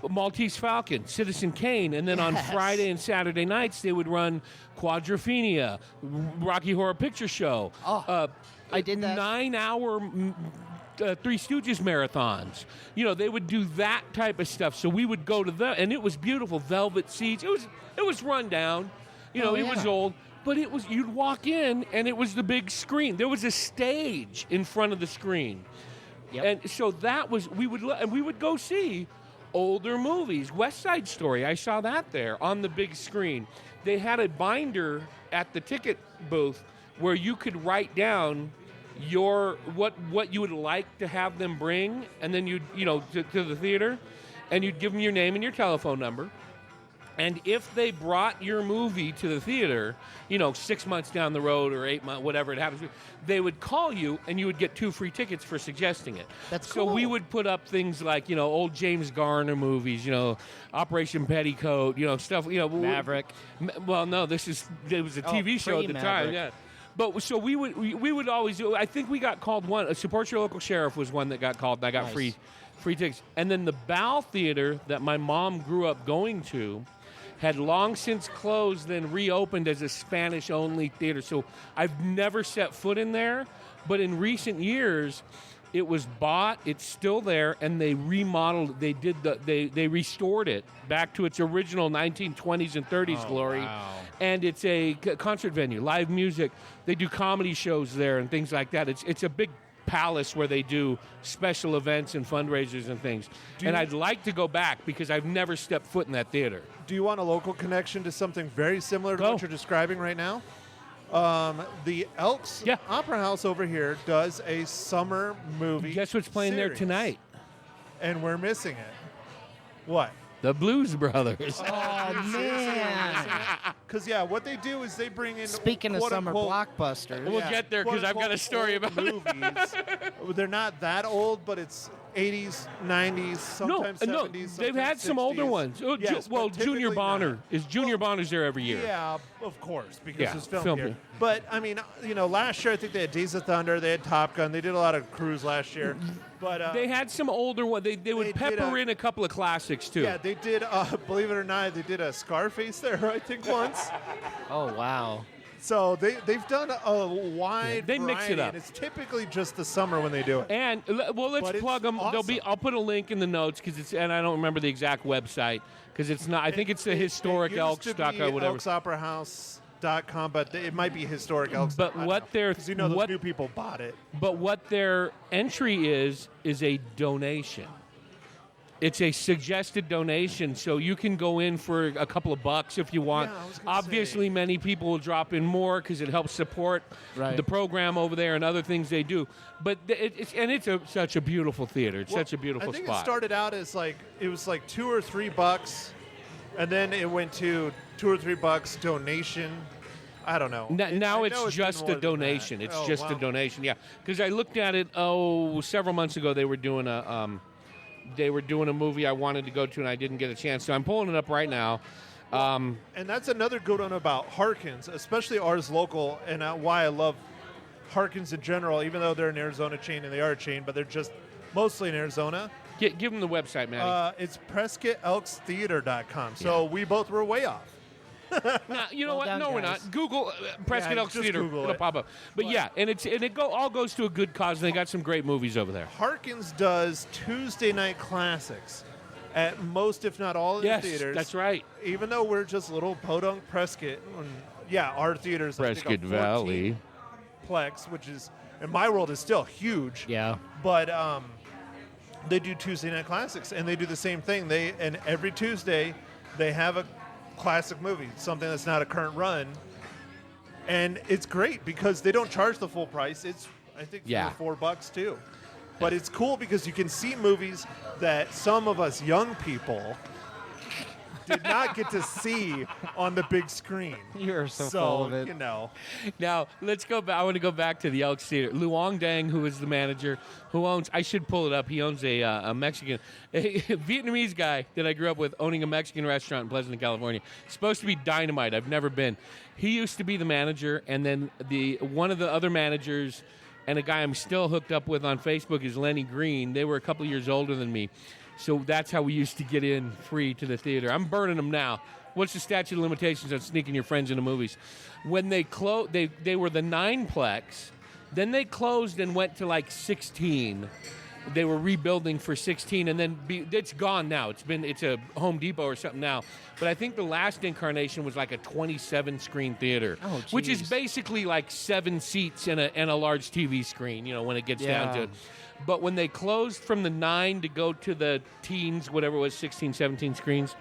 S3: Maltese Falcon, Citizen Kane, and then on Friday and Saturday nights they would run Quadrophenia, Rocky Horror Picture Show.
S4: I did that.
S3: 9-hour Three Stooges marathons. They would do that type of stuff. So we would go to them, and it was beautiful. Velvet seats. It was run down. It was old. But you'd walk in, and it was the big screen. There was a stage in front of the screen.
S4: Yep.
S3: And so we would go see older movies. West Side Story, I saw that there on the big screen. They had a binder at the ticket booth where you could write down what you would like to have them bring, and then you'd to the theater, and you'd give them your name and your telephone number. And if they brought your movie to the theater, 6 months down the road or 8 months, whatever it happens, they would call you and you would get 2 free tickets for suggesting it.
S4: That's cool.
S3: So we would put up things like, old James Garner movies, Operation Petticoat, stuff,
S4: Maverick.
S3: Well, no, it was a TV show at the time, yeah. But so we would always do. I think we got called one. Support Your Local Sheriff was one that got called, and I got free tickets. And then the Bow Theater that my mom grew up going to had long since closed, then reopened as a Spanish-only theater. So I've never set foot in there, but in recent years, it was bought. It's still there, and they remodeled. They restored it back to its original 1920s and 30s glory.
S4: Wow.
S3: And it's a concert venue, live music. They do comedy shows there and things like that. It's a big palace where they do special events and fundraisers and things. And I'd like to go back because I've never stepped foot in that theater.
S5: Do you want a local connection to something very similar to what you're describing right now? The Elks Opera House over here does a summer movie.
S3: Guess what's playing
S5: series,
S3: there tonight?
S5: And we're missing it. What?
S3: The Blues Brothers.
S4: Oh, man.
S5: Because, what they do is they bring in...
S4: Speaking of summer blockbusters.
S3: We'll get there because I've got a story about
S5: movies. They're not that old, but it's 80s, 90s, sometimes 70s.
S3: No, they've had some
S5: 60s.
S3: older ones.
S5: Yes,
S3: Junior Bonner. Junior Bonner's there every year.
S5: Yeah, of course, because it's filmed here.
S3: here.
S5: But, I mean, last year I think they had Days of Thunder, they had Top Gun, they did a lot of cruise last year. But
S3: they had some older ones. They would pepper in a couple of classics, too.
S5: Yeah, they did, believe it or not, they did a Scarface there, I think, once.
S4: Oh, wow.
S5: So they've done a wide
S3: they mix
S5: variety,
S3: it up.
S5: and it's typically just the summer when they do it.
S3: And let's plug them.
S5: Awesome.
S3: I'll put a link in the notes and I don't remember the exact website because it's not. I think it's the historic Elks stock or whatever.
S5: ElksOperaHouse.com, but it might be historic Elks.
S3: But what their
S5: because those new people bought it.
S3: But what their entry is a donation. It's a suggested donation, so you can go in for a couple of bucks if you want.
S5: Yeah, I was gonna
S3: Obviously, many people will drop in more because it helps support the program over there and other things they do. But it's such a beautiful theater. It's such a beautiful spot.
S5: I think it started out as it was like $2 or $3, and then it went to $2 or $3 donation. I don't know.
S3: Now it's just a donation. It's just a donation. Yeah, because I looked at it several months ago. They were doing a movie I wanted to go to, and I didn't get a chance. So I'm pulling it up right now.
S5: And that's another good one about Harkins, especially ours local, and why I love Harkins in general, even though they're an Arizona chain, and they are a chain, but they're just mostly in Arizona.
S3: Give them the website, Matty.
S5: It's PrescottElksTheater.com. So we both were way off.
S3: Now, you know what?
S4: done,
S3: No, we're
S4: guys.
S3: not. Google Prescott Elks
S5: just
S3: Theater.
S5: Google
S3: It'll
S5: it.
S3: pop up. But yeah, and it all goes to a good cause, and they got some great movies over there.
S5: Harkins does Tuesday night classics at most, if not all, of the theaters.
S3: That's right.
S5: Even though we're just little podunk Prescott. Our theater's
S3: Prescott Valley.
S5: Plex, which is, in my world, is still huge.
S4: Yeah.
S5: But they do Tuesday night classics, and they do the same thing. And every Tuesday, they have a classic movie, something that's not a current run, and it's great because they don't charge the full price. It's I think $3 or $4 too, but it's cool because you can see movies that some of us young people did not get to see on the big screen.
S4: You're so full of it.
S3: Now, let's go back. I want to go back to the Elks Theater. Luong Dang, who is the manager, who owns, I should pull it up, he owns a Mexican, a Vietnamese guy that I grew up with owning a Mexican restaurant in Pleasanton, California. It's supposed to be dynamite. I've never been. He used to be the manager, and then one of the other managers and a guy I'm still hooked up with on Facebook is Lenny Green. They were a couple years older than me. So that's how we used to get in free to the theater. I'm burning them now. What's the statute of limitations on sneaking your friends into movies? When they closed, they were the 9-plex. Then they closed and went to like 16. They were rebuilding for 16, and then it's gone now. It's a Home Depot or something now. But I think the last incarnation was like a 27-screen theater, which is basically like 7 seats and a large TV screen. When it gets down to it. But when they closed from the 9 to go to the teens, whatever it was, 16, 17 screens,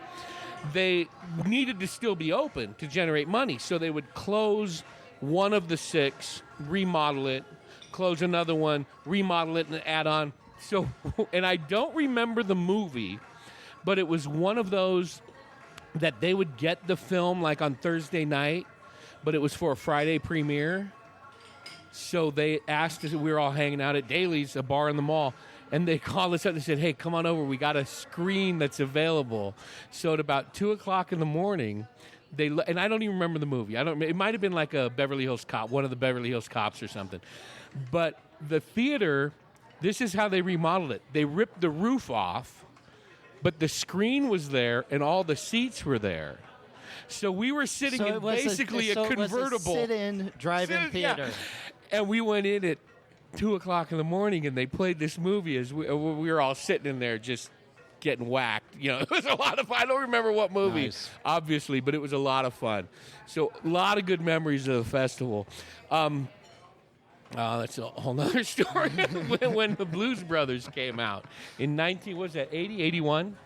S3: they needed to still be open to generate money. So they would close one of the 6, remodel it, close another one, remodel it, and add on. So, and I don't remember the movie, but it was one of those that they would get the film like on Thursday night, but it was for a Friday premiere. So they asked us, we were all hanging out at Daly's, a bar in the mall, and they called us up and said, hey, come on over. We got a screen that's available. So at about 2 o'clock in the morning, and I don't even remember the movie. It might have been like a Beverly Hills Cop, one of the Beverly Hills Cops or something. But the theater, this is how they remodeled it. They ripped the roof off, but the screen was there and all the seats were there. So we were sitting in basically a convertible.
S4: It was a sit-in drive-in theater.
S3: Yeah. And we went in at 2 o'clock in the morning, and they played this movie as we were all sitting in there just getting whacked. It was a lot of fun. I don't remember what movie, obviously, but it was a lot of fun. So a lot of good memories of the festival. That's a whole nother story. when the Blues Brothers came out in 80, 81?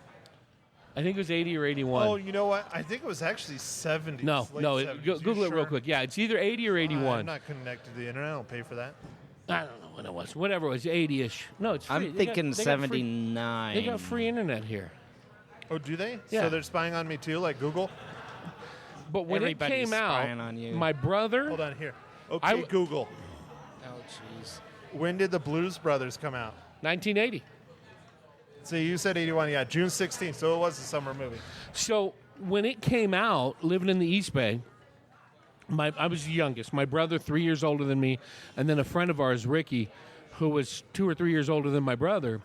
S3: I think it was 80 or 81.
S5: Oh, you know what? I think it was actually 70s.
S3: No,
S5: 70s.
S3: Google it real quick. Yeah, it's either 80 or 81.
S5: I'm not connected to the internet. I don't pay for that.
S3: I don't know when it was. Whatever it was, 80-ish. No, it's free.
S4: I'm thinking 79.
S3: They got free internet here.
S5: Oh, do they?
S3: Yeah.
S5: So they're spying on me too, like Google?
S3: But when it came out,
S4: on you.
S3: my brother...
S5: Hold on, here. Okay, Google.
S4: Oh, jeez.
S5: When did the Blues Brothers come out?
S3: 1980.
S5: So you said 81, yeah, June 16th, so it was a summer movie.
S3: So when it came out, living in the East Bay, I was the youngest. My brother, 3 years older than me, and then a friend of ours, Ricky, who was 2 or 3 years older than my brother,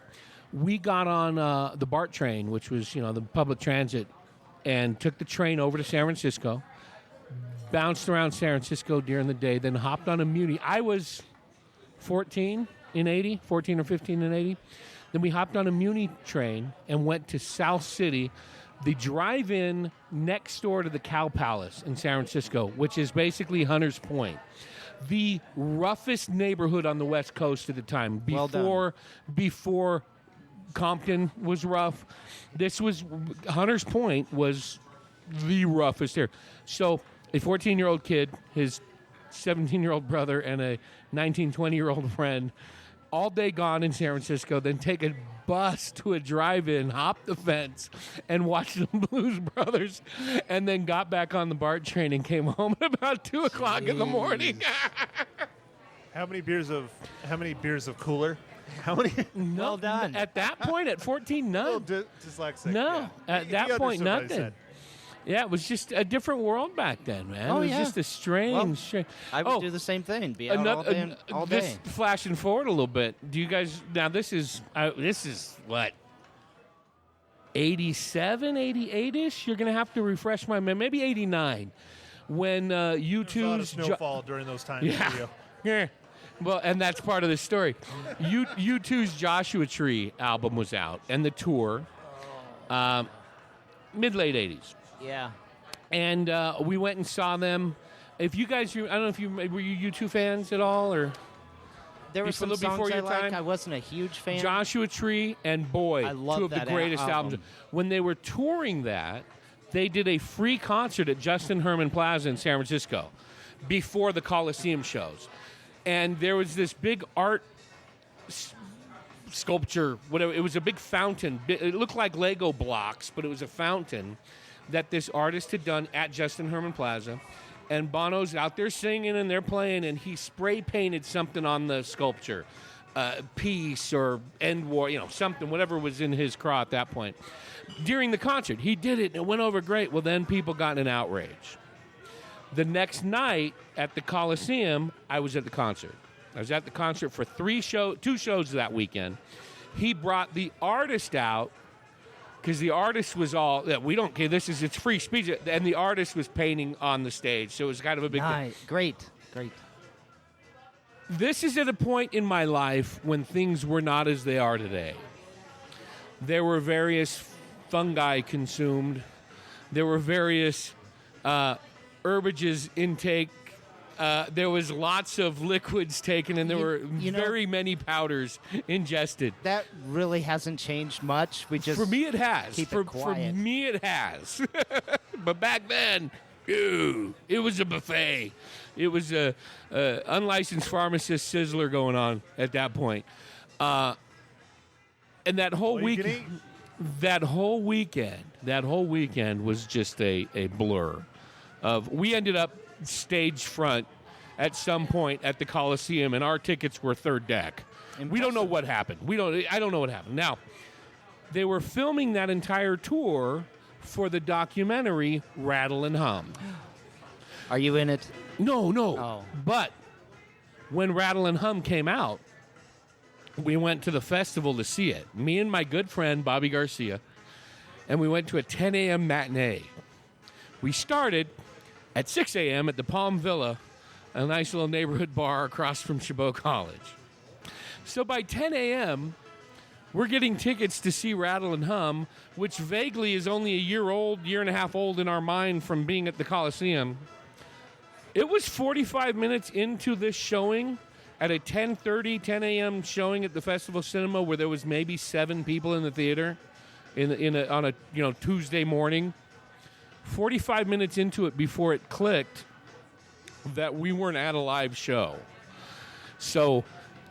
S3: we got on the BART train, which was, the public transit, and took the train over to San Francisco, bounced around San Francisco during the day, then hopped on a Muni. I was 14 in 80, 14 or 15 in 80. Then we hopped on a Muni train and went to South City, the drive-in next door to the Cow Palace in San Francisco, which is basically Hunters Point, the roughest neighborhood on the West Coast at the time. Before Compton was rough, Hunters Point was the roughest here. So a 14-year-old kid, his 17-year-old brother, and a 19, 20-year-old friend, all day gone in San Francisco, then take a bus to a drive-in, hop the fence, and watch the Blues Brothers, and then got back on the BART train and came home at about 2 o'clock in the morning.
S5: How many beers of Cooler? How many?
S4: Well done.
S3: At that point, at 14, none.
S5: Dyslexic.
S3: No,
S5: yeah.
S3: at that point, nothing. Yeah, it was just a different world back then, man. It was just a strange...
S4: I would do the same thing. Be out all day.
S3: This, flashing forward a little bit, do you guys... Now, this is what? 87, 88-ish? You're going to have to refresh my memory. Maybe 89. When U2's...
S5: There's a lot of snowfall during those times.
S3: Yeah. Well, and that's part of the story. U2's Joshua Tree album was out, and the tour, mid-late 80s.
S4: Yeah.
S3: And we went and saw them. If you guys, I don't know if you were you U2 fans at all, or
S4: there were some songs I liked. I wasn't a huge fan.
S3: Joshua Tree and Boy,
S4: I love
S3: two of the greatest albums. When they were touring that, they did a free concert at Justin Herman Plaza in San Francisco before the Coliseum shows. And there was this big art sculpture, whatever. It was a big fountain. It looked like Lego blocks, but it was a fountain that this artist had done at Justin Herman Plaza. And Bono's out there singing and they're playing, and he spray painted something on the sculpture. Peace or end war, something, whatever was in his craw at that point. During the concert, he did it and it went over great. Well, then people got in an outrage. The next night at the Coliseum, I was at the concert. I was at the concert for 2 shows that weekend. He brought the artist out because the artist was all, we don't care, it's free speech. And the artist was painting on the stage, so it was kind of a big thing.
S4: Great.
S3: This is at a point in my life when things were not as they are today. There were various fungi consumed. There were various herbages intake. There was lots of liquids taken, and there were very many powders ingested.
S4: That really hasn't changed much. We just
S3: for me it has.
S4: Keep it quiet.
S3: For me it has. But back then, ew, it was a buffet. It was a unlicensed pharmacist sizzler going on at that point. And that whole weekend was just a blur. We ended up stage front at some point at the Coliseum, and our tickets were third deck. Impressive. We don't know what happened. I don't know what happened. Now, they were filming that entire tour for the documentary Rattle and Hum.
S4: Are you in it?
S3: No.
S4: Oh.
S3: But when Rattle and Hum came out, we went to the festival to see it. Me and my good friend Bobby Garcia, and we went to a 10 a.m. matinee. We started at 6 a.m. at the Palm Villa, a nice little neighborhood bar across from Chabot College. So by 10 a.m., we're getting tickets to see Rattle and Hum, which vaguely is only a year and a half old in our mind from being at the Coliseum. It was 45 minutes into this showing at a 10 a.m. showing at the Festival Cinema where there was maybe 7 people in the theater on a Tuesday morning. 45 minutes into it before it clicked that we weren't at a live show. So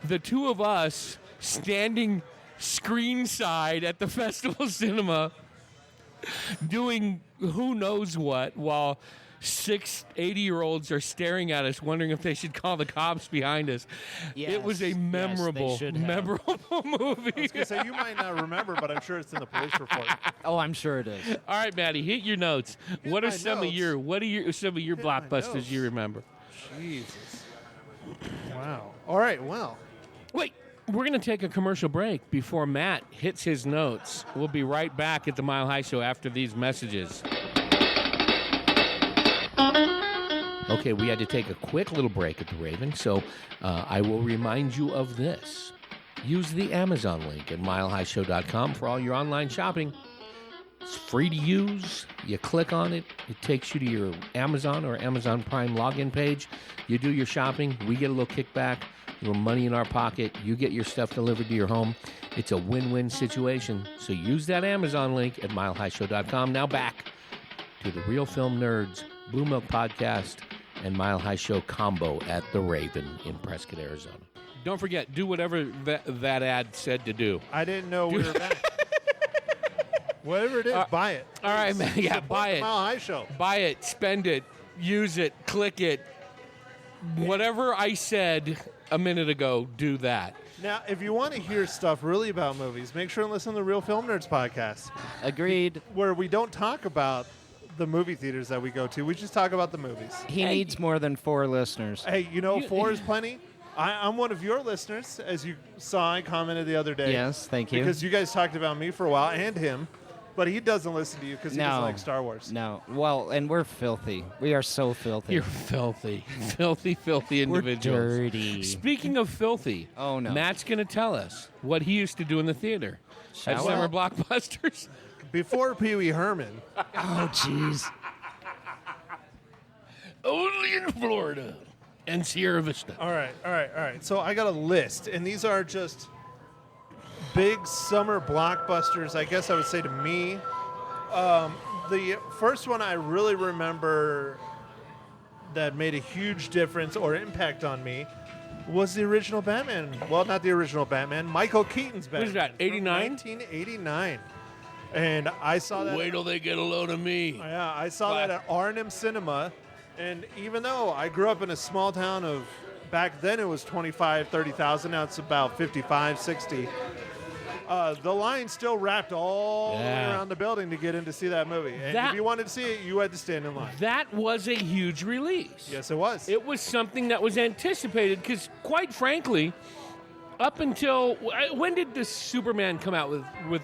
S3: the two of us standing screen side at the Festival Cinema doing who knows what while 6 80-year-olds are staring at us wondering if they should call the cops behind us.
S4: Yes,
S3: it was a memorable movie.
S5: I was going to say, you might not remember, but I'm sure it's in the police report.
S4: Oh, I'm sure it is.
S3: All right, Maddie, hit your notes. What are some of your blockbusters you remember?
S5: Jesus. Wow. All right, well.
S3: Wait, we're going to take a commercial break before Matt hits his notes. We'll be right back at the Mile High Show after these messages. Okay, we had to take a quick little break at the Raven, so I will remind you of this. Use the Amazon link at milehighshow.com for all your online shopping. It's free to use. You click on it. It takes you to your Amazon or Amazon Prime login page. You do your shopping. We get a little kickback, a little money in our pocket. You get your stuff delivered to your home. It's a win-win situation. So use that Amazon link at milehighshow.com. Now back to the Real Film Nerds Bluemilk Podcast and Mile High Show combo at the Raven in Prescott, Arizona. Don't forget, do whatever that ad said to do.
S5: I didn't know we were back. Whatever it is, buy it.
S3: All right, man. Yeah, buy it.
S5: Mile High Show.
S3: Buy it, spend it, use it, click it. Whatever I said a minute ago, do that.
S5: Now, if you want to hear stuff really about movies, make sure and listen to the Real Film Nerds podcast.
S4: Agreed.
S5: Where we don't talk about the movie theaters that we go to. We just talk about the movies.
S4: He needs more than 4 listeners.
S5: Hey, 4 is plenty. I'm one of your listeners, as you saw. I commented the other day.
S4: Yes, thank you.
S5: Because you guys talked about me for a while and him, but he doesn't listen to you because he doesn't like Star Wars.
S4: No. Well, and we're filthy. We are so filthy.
S3: You're filthy. Filthy individuals.
S4: We're dirty.
S3: Speaking of filthy,
S4: oh no,
S3: Matt's going to tell us what he used to do in the theater at summer blockbusters.
S5: Before Pee Wee Herman.
S4: Oh, jeez.
S3: Only in Florida and Sierra Vista.
S5: All right. So I got a list, and these are just big summer blockbusters, I guess I would say to me. The first one I really remember that made a huge difference or impact on me was the original Batman. Well, not the original Batman, Michael Keaton's Batman.
S3: What is that, 89?
S5: 1989. And I saw that.
S3: Wait till they get a load of me.
S5: Yeah, I saw that at Arnhem Cinema. And even though I grew up in a small town of, back then it was 25, 30,000. Now it's about 55, 60. The line still wrapped all the way around the building to get in to see that movie. And if you wanted to see it, you had to stand in line.
S3: That was a huge release.
S5: Yes, it was.
S3: It was something that was anticipated because, quite frankly, up until, when did the Superman come out with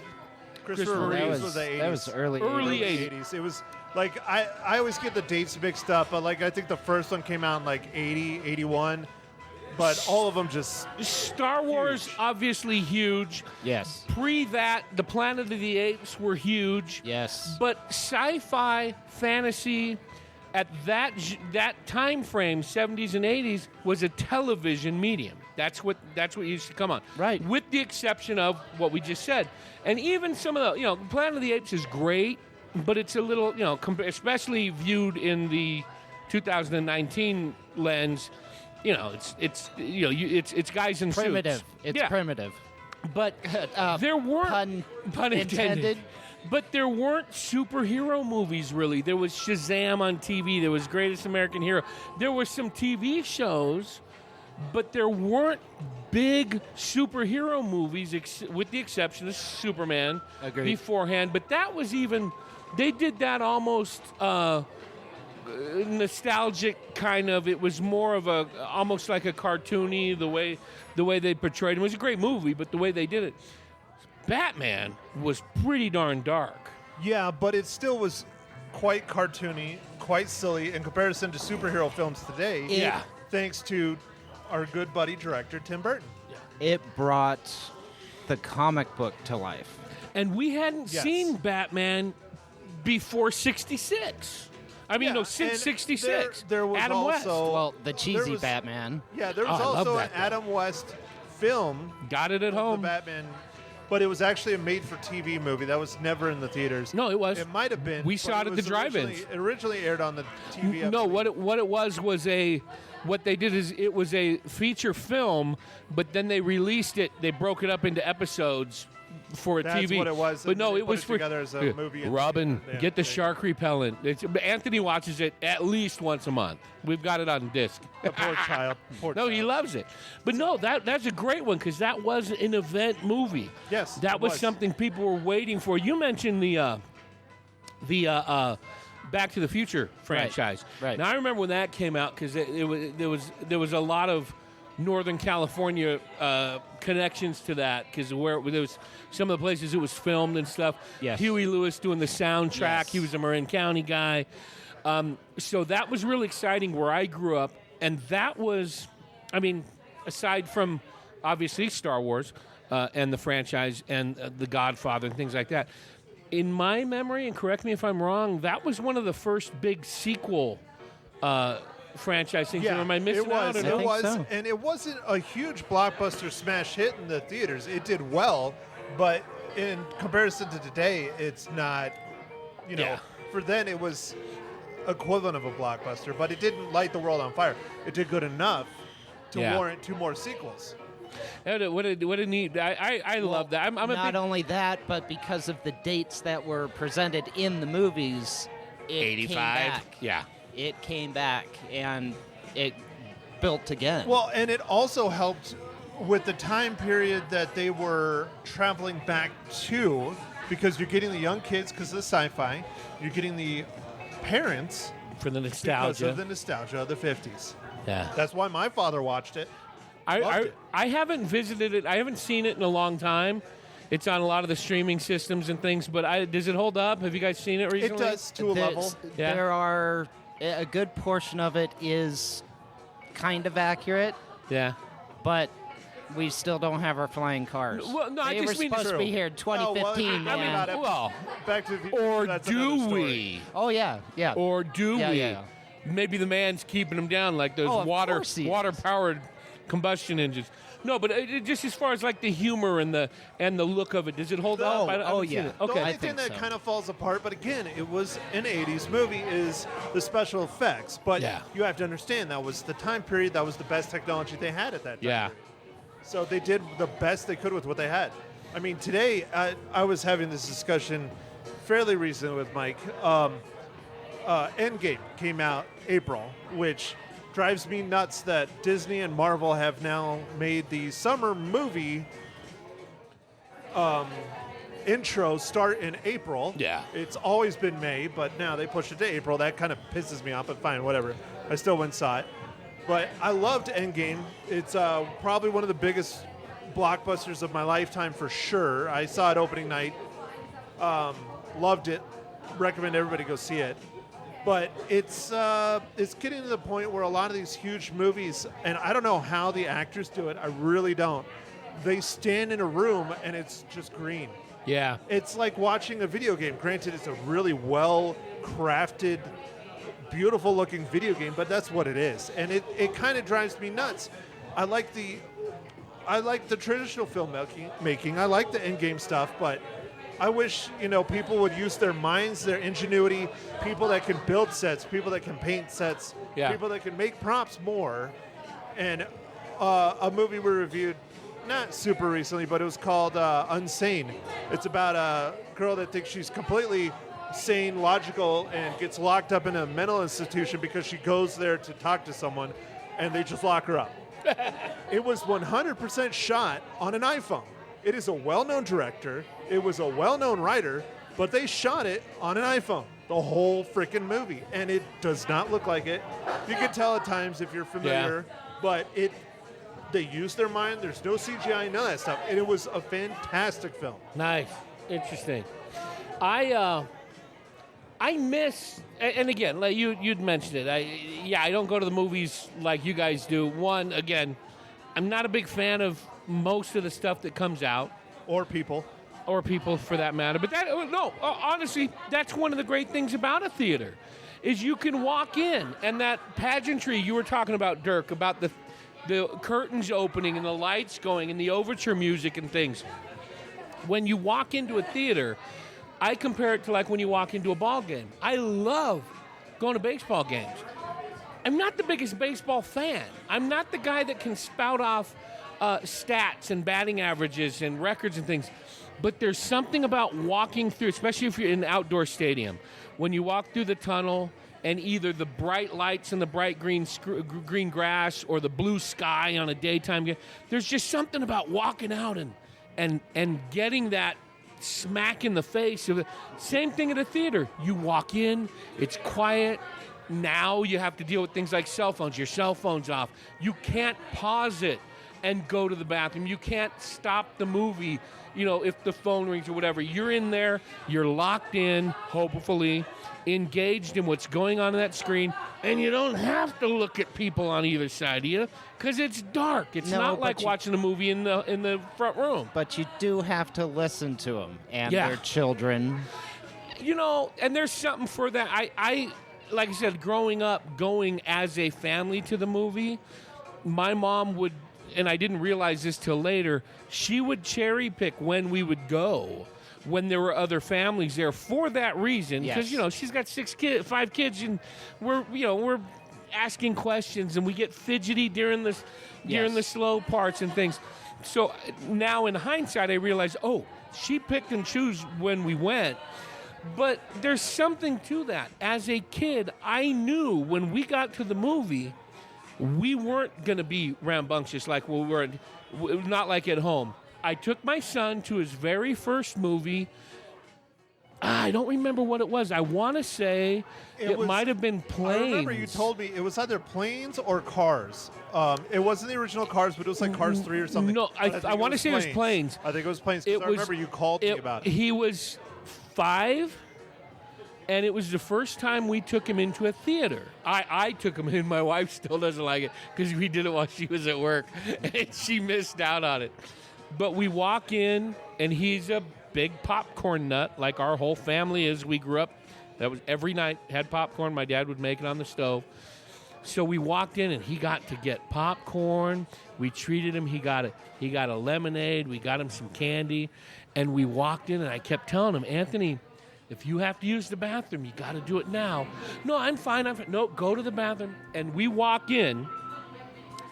S3: Christopher Reeves?
S5: Was the 80s.
S4: That was early
S3: 80s.
S5: It was like, I always get the dates mixed up, but like I think the first one came out in like 80, 81. but all of them just
S3: Star Wars,
S5: huge.
S3: Obviously huge.
S4: Yes.
S3: Pre that, the Planet of the Apes were huge.
S4: Yes.
S3: But sci-fi, fantasy, at that time frame, 70s and 80s, was a television medium. That's what used to come on.
S4: Right.
S3: With the exception of what we just said. And even some of the, Planet of the Apes is great, but it's a little, especially viewed in the 2019 lens, it's guys in
S4: primitive.
S3: suits.
S4: It's primitive.
S3: But there weren't
S4: pun intended.
S3: But there weren't superhero movies, really. There was Shazam on TV. There was Greatest American Hero. There were some TV shows, but there weren't big superhero movies, with the exception of Superman.
S4: Agreed.
S3: Beforehand. But that was even... They did that almost nostalgic kind of. It was more of almost like a cartoony, the way they portrayed it. It was a great movie, but the way they did it... Batman was pretty darn dark.
S5: Yeah, but it still was quite cartoony, quite silly in comparison to superhero films today.
S3: Yeah.
S5: Thanks to our good buddy director, Tim Burton.
S4: It brought the comic book to life.
S3: And we hadn't
S5: Yes.
S3: seen Batman before 66. I mean,
S5: Yeah,
S3: no, since
S5: and
S3: 66.
S5: there was
S3: Adam West.
S5: also-
S4: Well, the cheesy
S5: there was-
S4: Batman.
S5: Yeah, there was
S3: Oh, I love
S5: also
S3: that
S5: an
S3: guy.
S5: Adam West film,
S3: Got it at
S5: the
S3: home.
S5: Batman, but it was actually a made-for-TV movie that was never in the theaters.
S3: No, it was.
S5: It might have been.
S3: We
S5: but
S3: saw it at the
S5: was
S3: drive-ins.
S5: It originally aired on the TV.
S3: No, what it was what they did is it was a feature film, but then they released it. They broke it up into episodes for a
S5: That's
S3: TV.
S5: what it was,
S3: But
S5: and
S3: no,
S5: they
S3: it
S5: put
S3: was
S5: it
S3: for
S5: together as a movie and-
S3: Robin,
S5: yeah,
S3: get the
S5: they-
S3: shark repellent. Anthony watches it at least once a month. We've got it on disc.
S5: The poor child. Poor
S3: No,
S5: child.
S3: he loves it. But no, that's a great one because that was an event movie.
S5: Yes,
S3: that
S5: it
S3: was
S5: was.
S3: something people were waiting for. You mentioned the Back to the Future franchise.
S4: right.
S3: Now I remember when that came out because there was a lot of Northern California connections to that because where there was some of the places it was filmed and stuff.
S4: Yes.
S3: Huey Lewis doing the soundtrack.
S4: Yes.
S3: He was a Marin County guy. So that was really exciting where I grew up. And that was, I mean, aside from obviously Star Wars and the franchise and The Godfather and things like that, in my memory, and correct me if I'm wrong, that was one of the first big sequel franchise things.
S5: Yeah,
S3: Am I missing
S5: it was.
S3: out? Or
S5: It
S3: no?
S4: think
S5: was,
S4: so.
S5: and it wasn't a huge blockbuster smash hit in the theaters. It did well, but in comparison to today, it's not.
S3: Yeah.
S5: For then it was equivalent of a blockbuster, but it didn't light the world on fire. It did good enough to
S3: Yeah.
S5: warrant 2 more sequels.
S3: What a neat. I love that. I'm a
S4: Not
S3: big,
S4: only that, but because of the dates that were presented in the movies, it
S3: 85.
S4: came back.
S3: Yeah.
S4: It came back and it built again.
S5: Well, and it also helped with the time period that they were traveling back to, because you're getting the young kids because of the sci-fi, you're getting the parents
S3: For the
S5: because
S3: nostalgia.
S5: of the nostalgia of the 50s.
S3: Yeah.
S5: That's why my father watched it. Loved it.
S3: I haven't visited it. I haven't seen it in a long time. It's on a lot of the streaming systems and things, but does it hold up? Have you guys seen it recently?
S5: It does to a level.
S3: Yeah.
S4: There are a good portion of it is kind of accurate,
S3: Yeah.
S4: but we still don't have our flying cars.
S3: Well, no, I
S4: they
S3: just
S4: were
S3: mean
S4: supposed to
S5: true.
S4: be here in 2015.
S5: Oh, well, I mean,
S4: and-
S5: not it.
S3: Well,
S5: Back to the Future,
S3: or
S5: that's
S3: do
S5: another story.
S3: we?
S4: oh yeah, yeah.
S3: Or do
S4: Yeah,
S3: we?
S4: yeah.
S3: Maybe the man's keeping them down like those
S4: Oh, of course he is.
S3: water-powered combustion engines. No, but just as far as like the humor and the look of it, does it hold up? I haven't seen
S4: yeah.
S3: it.
S5: The
S3: Okay.
S5: only
S4: I
S5: thing
S4: think
S5: that
S4: so.
S5: kind of falls apart, but again, it was an 80s movie, is the special effects. But
S3: Yeah.
S5: you have to understand, that was the time period, that was the best technology they had at that time.
S3: Yeah.
S5: So they did the best they could with what they had. I mean, today, I was having this discussion fairly recently with Mike. Endgame came out April, which drives me nuts that Disney and Marvel have now made the summer movie intro start in April.
S3: Yeah.
S5: It's always been May, but now they pushed it to April. That kind of pisses me off, but fine, whatever. I still went and saw it. But I loved Endgame. It's probably one of the biggest blockbusters of my lifetime for sure. I saw it opening night. Loved it. Recommend everybody go see it. But it's getting to the point where a lot of these huge movies, and I don't know how the actors do it. I really don't. They stand in a room and it's just green.
S3: Yeah.
S5: It's like watching a video game. Granted, it's a really well-crafted, beautiful-looking video game, but that's what it is. And it kind of drives me nuts. I like the traditional filmmaking. I like the in-game stuff, but I wish, people would use their minds, their ingenuity, people that can build sets, people that can paint sets, people that can make props more. And a movie we reviewed not super recently, but it was called Unsane. It's about a girl that thinks she's completely sane, logical, and gets locked up in a mental institution because she goes there to talk to someone, and they just lock her up. It was 100% shot on an iPhone. It is a well-known director. It was a well-known writer, but they shot it on an iPhone, the whole freaking movie, and it does not look like it. You can tell at times if you're familiar, but they use their mind. There's no CGI, none of that stuff, and it was a fantastic film.
S3: Nice, interesting. I miss, and again, like you'd mentioned it. I don't go to the movies like you guys do. One, again, I'm not a big fan of most of the stuff that comes out,
S5: or people
S3: for that matter. But honestly, that's one of the great things about a theater, is you can walk in and that pageantry you were talking about, Dirk, about the curtains opening and the lights going and the overture music and things. When you walk into a theater, I compare it to like when you walk into a ball game. I love going to baseball games. I'm not the biggest baseball fan. I'm not the guy that can spout off stats and batting averages and records and things. But there's something about walking through, especially if you're in an outdoor stadium, when you walk through the tunnel and either the bright lights and the bright green grass or the blue sky on a daytime game, there's just something about walking out and getting that smack in the face of it. Same thing at a theater. You walk in, it's quiet. Now you have to deal with things like cell phones. Your cell phone's off. You can't pause it and go to the bathroom. You can't stop the movie, if the phone rings or whatever. You're in there, you're locked in, hopefully, engaged in what's going on that screen, and you don't have to look at people on either side of you because it's dark. It's not like watching a movie in the front room.
S4: But you do have to listen to them and their children.
S3: And there's something for that. I like I said, growing up, going as a family to the movie, my mom would, and I didn't realize this till later, she would cherry pick when we would go, when there were other families there for that reason. Because, she's got 5 kids, and we're asking questions, and we get fidgety during the slow parts and things. So now in hindsight, I realize, she picked and chose when we went. But there's something to that. As a kid, I knew when we got to the movie, we weren't going to be rambunctious like we were, not like at home. I took my son to his very first movie. I don't remember what it was. I want to say it might have been Planes.
S5: I remember you told me it was either Planes or Cars. It wasn't the original Cars, but it was like Cars 3 or something.
S3: No, I want to say it was Planes.
S5: I think it was Planes. I remember you called me about it.
S3: He was 5, and it was the first time we took him into a theater. I took him in. My wife still doesn't like it because we did it while she was at work, and she missed out on it. But we walk in, and he's a big popcorn nut, like our whole family is. We grew up, that was every night, had popcorn. My dad would make it on the stove. So we walked in, and he got to get popcorn. We treated him. He got a lemonade. We got him some candy. And we walked in, and I kept telling him, Anthony, if you have to use the bathroom, you got to do it now. No, I'm fine. No, go to the bathroom. And we walk in,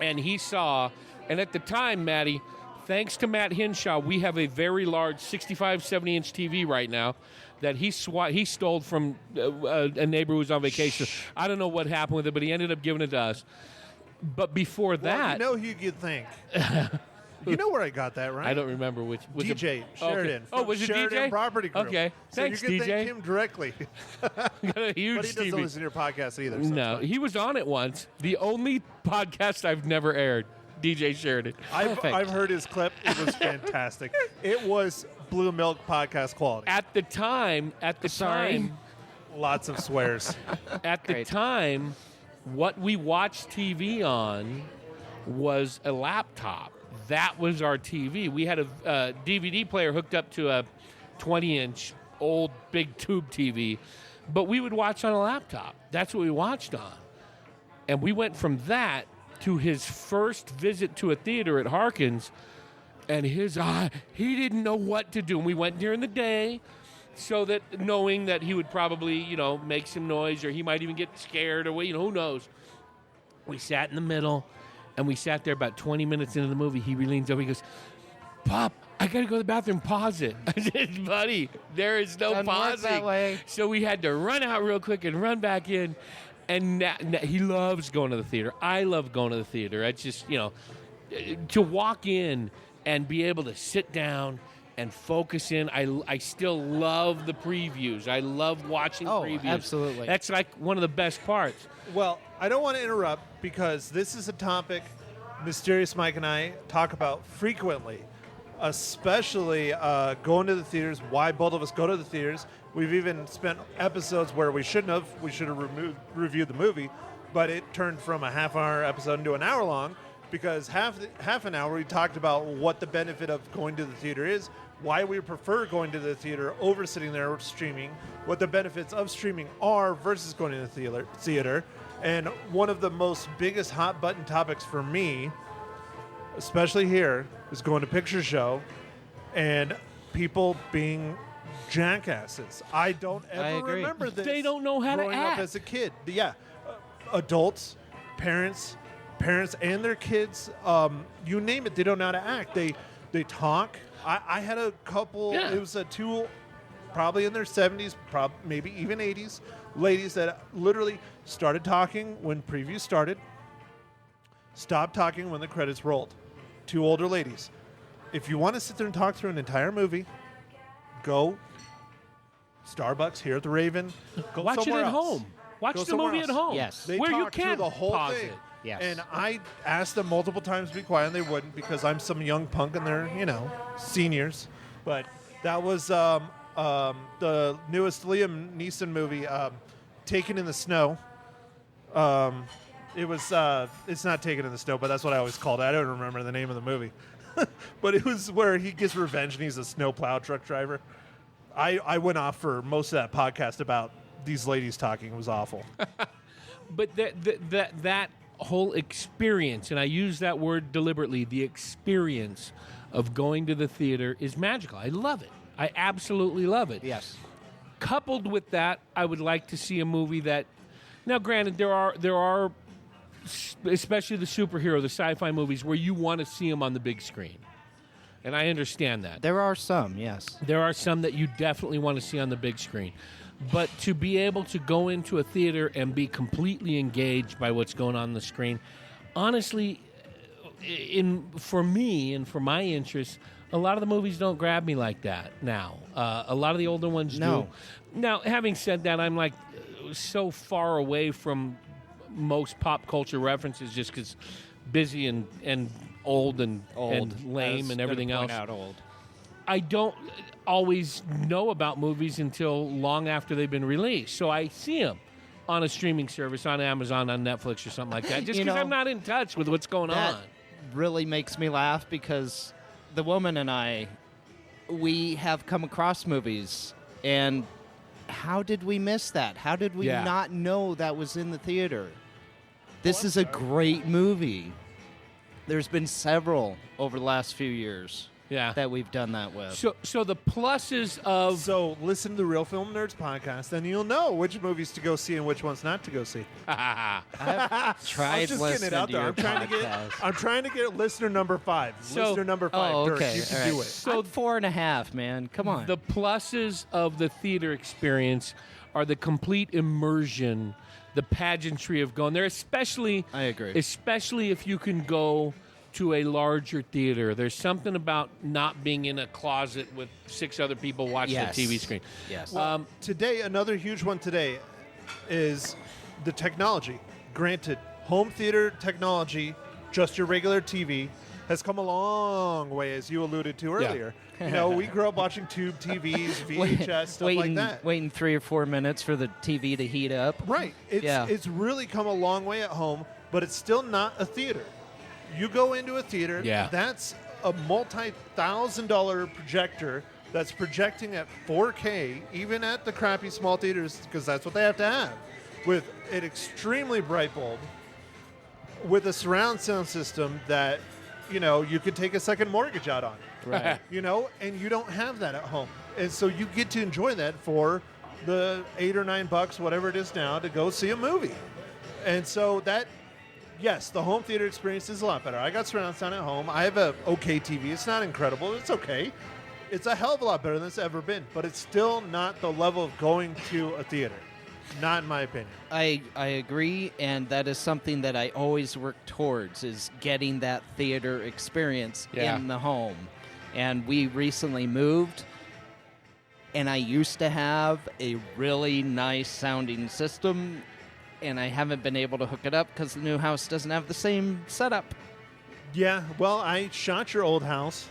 S3: and he saw, and at the time, Maddie, thanks to Matt Hinshaw, we have a very large 65, 70-inch TV right now that he stole from a neighbor who was on vacation. I don't know what happened with it, but he ended up giving it to us. But before that...
S5: Well, who you'd think. You know where I got that, right?
S3: I don't remember which. Was
S5: DJ Sheridan.
S3: Okay. Was it
S5: Sheridan
S3: DJ?
S5: Property Group.
S3: Okay.
S5: So
S3: Thanks,
S5: you can
S3: DJ.
S5: thank him directly.
S3: Got a huge
S5: but he doesn't
S3: TV.
S5: listen to your podcast either. So
S3: no, he was on it once. The only podcast I've never aired. DJ Sheridan.
S5: I've heard his clip. It was fantastic. It was Bluemilk podcast quality.
S3: At the time,
S5: Lots of swears.
S3: At the time, what we watched TV on was a laptop. That was our TV. We had a DVD player hooked up to a 20-inch old big tube TV, but we would watch on a laptop. That's what we watched on. And we went from that to his first visit to a theater at Harkins, and he didn't know what to do. And we went during the day, so that knowing that he would probably, make some noise, or he might even get scared, or who knows. We sat in the middle, and we sat there about 20 minutes into the movie. He leans over, he goes, "Pop, I got to go to the bathroom, pause it." I said, "Buddy, there is no pausing."
S4: That way.
S3: So we had to run out real quick and run back in. And he loves going to the theater. I love going to the theater. It's just, to walk in and be able to sit down and focus in. I still love the previews. I love watching previews.
S4: Absolutely.
S3: That's like one of the best parts.
S5: Well, I don't want to interrupt because this is a topic Mysterious Mike and I talk about frequently, especially going to the theaters, why both of us go to the theaters. We've even spent episodes where we shouldn't have. We should have reviewed the movie, but it turned from a half-hour episode into an hour long because half an hour we talked about what the benefit of going to the theater is, why we prefer going to the theater over sitting there streaming, what the benefits of streaming are versus going to the theater. And one of the most biggest hot-button topics for me, especially here, is going to picture show and people being jackasses. I don't ever remember this.
S3: They don't know how to
S5: growing
S3: act.
S5: up as a kid. Yeah, adults, parents and their kids, you name it, they don't know how to act. They talk. I had a couple, it was two probably in their 70s, maybe even 80s, ladies that literally started talking when previews started, stopped talking when the credits rolled. Two older ladies. If you want to sit there and talk through an entire movie, go Starbucks here at the Raven. Go
S3: Watch it
S5: somewhere
S3: at
S5: else.
S3: home. Watch
S5: Go
S3: the
S5: somewhere
S3: movie
S5: else.
S3: at home.
S4: Yes.
S5: They
S3: where you
S5: talk through
S3: can
S5: the whole
S3: pause
S5: thing.
S3: it.
S4: Yes.
S5: And I asked them multiple times to be quiet, and they wouldn't because I'm some young punk and they're, seniors. But that was the newest Liam Neeson movie, Taken in the Snow. It was, it's not Taken in the Snow, but that's what I always called it. I don't remember the name of the movie. But it was where he gets revenge and he's a snowplow truck driver. I went off for most of that podcast about these ladies talking. It was awful.
S3: But that whole experience, and I use that word deliberately, the experience of going to the theater is magical. I love it. I absolutely love it.
S4: Yes.
S3: Coupled with that, I would like to see a movie that, now granted, there are especially the superhero, the sci-fi movies where you want to see them on the big screen. And I understand that.
S4: There are some, yes.
S3: There are some that you definitely want to see on the big screen. But to be able to go into a theater and be completely engaged by what's going on the screen, honestly, for me and for my interests, a lot of the movies don't grab me like that now. A lot of the older ones do. Now, having said that, I'm like so far away from most pop culture references just because busy and old and lame and everything else.
S4: Old.
S3: I don't always know about movies until long after they've been released. So I see them on a streaming service, on Amazon, on Netflix or something like that, just because I'm not in touch with what's going on.
S4: Really makes me laugh because the woman and I, we have come across movies, and how did we miss that? How did we not know that was in the theater? This is a great movie. There's been several over the last few years that we've done that with.
S3: So the pluses of...
S5: So listen to the Real Film Nerds podcast, and you'll know which movies to go see and which ones not to go see.
S4: I've tried
S5: I'm just getting it out there. I'm trying to get listener number 5. Listener number 5.
S4: Oh,
S5: Dirk,
S4: okay.
S5: you can do it.
S4: So I'm 4.5, man. Come on.
S3: The pluses of the theater experience are the complete immersion, the pageantry of going there, especially...
S4: I agree.
S3: Especially if you can go to a larger theater. There's something about not being in a closet with 6 other people watching the TV screen.
S4: Yes.
S5: Today, another huge one today is the technology. Granted, home theater technology, just your regular TV, has come a long way, as you alluded to earlier. We grew up watching tube TVs, VHS, stuff like that.
S4: Waiting 3 or 4 minutes for the TV to heat up.
S5: Right. It's really come a long way at home, but it's still not a theater. You go into a theater, that's a multi-$1,000 projector that's projecting at 4K, even at the crappy small theaters, because that's what they have to have, with an extremely bright bulb, with a surround sound system that, you could take a second mortgage out on.
S4: Right.
S5: And you don't have that at home. And so you get to enjoy that for the $8 or $9, whatever it is now, to go see a movie. And so that, yes, the home theater experience is a lot better. I got surround sound at home. I have a okay TV. It's not incredible. It's okay. It's a hell of a lot better than it's ever been, but it's still not the level of going to a theater. Not in my opinion.
S4: I agree, and that is something that I always work towards, is getting that theater experience in the home. And we recently moved, and I used to have a really nice sounding system, and I haven't been able to hook it up because the new house doesn't have the same setup.
S5: Yeah, well, I shot your old house.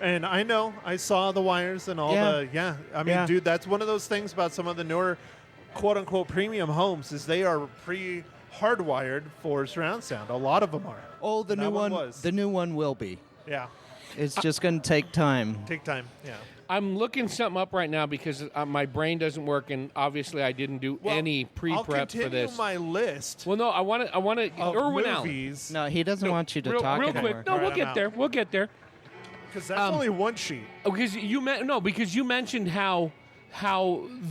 S5: And I know, I saw the wires and all dude, that's one of those things about some of the newer quote-unquote premium homes is they are pre-hardwired for surround sound. A lot of them are.
S4: Oh, the new one will be.
S5: Yeah.
S4: It's just going to take time.
S5: Yeah.
S3: I'm looking something up right now because my brain doesn't work, and obviously I didn't do any pre-prep for this.
S5: I'll continue my list.
S3: Well, no, I want to. Irwin
S5: movies.
S4: No, he doesn't want you to talk
S3: real
S4: anymore.
S3: quick. No, we'll get there. We'll get there.
S5: Because that's only one sheet.
S3: Because you mentioned how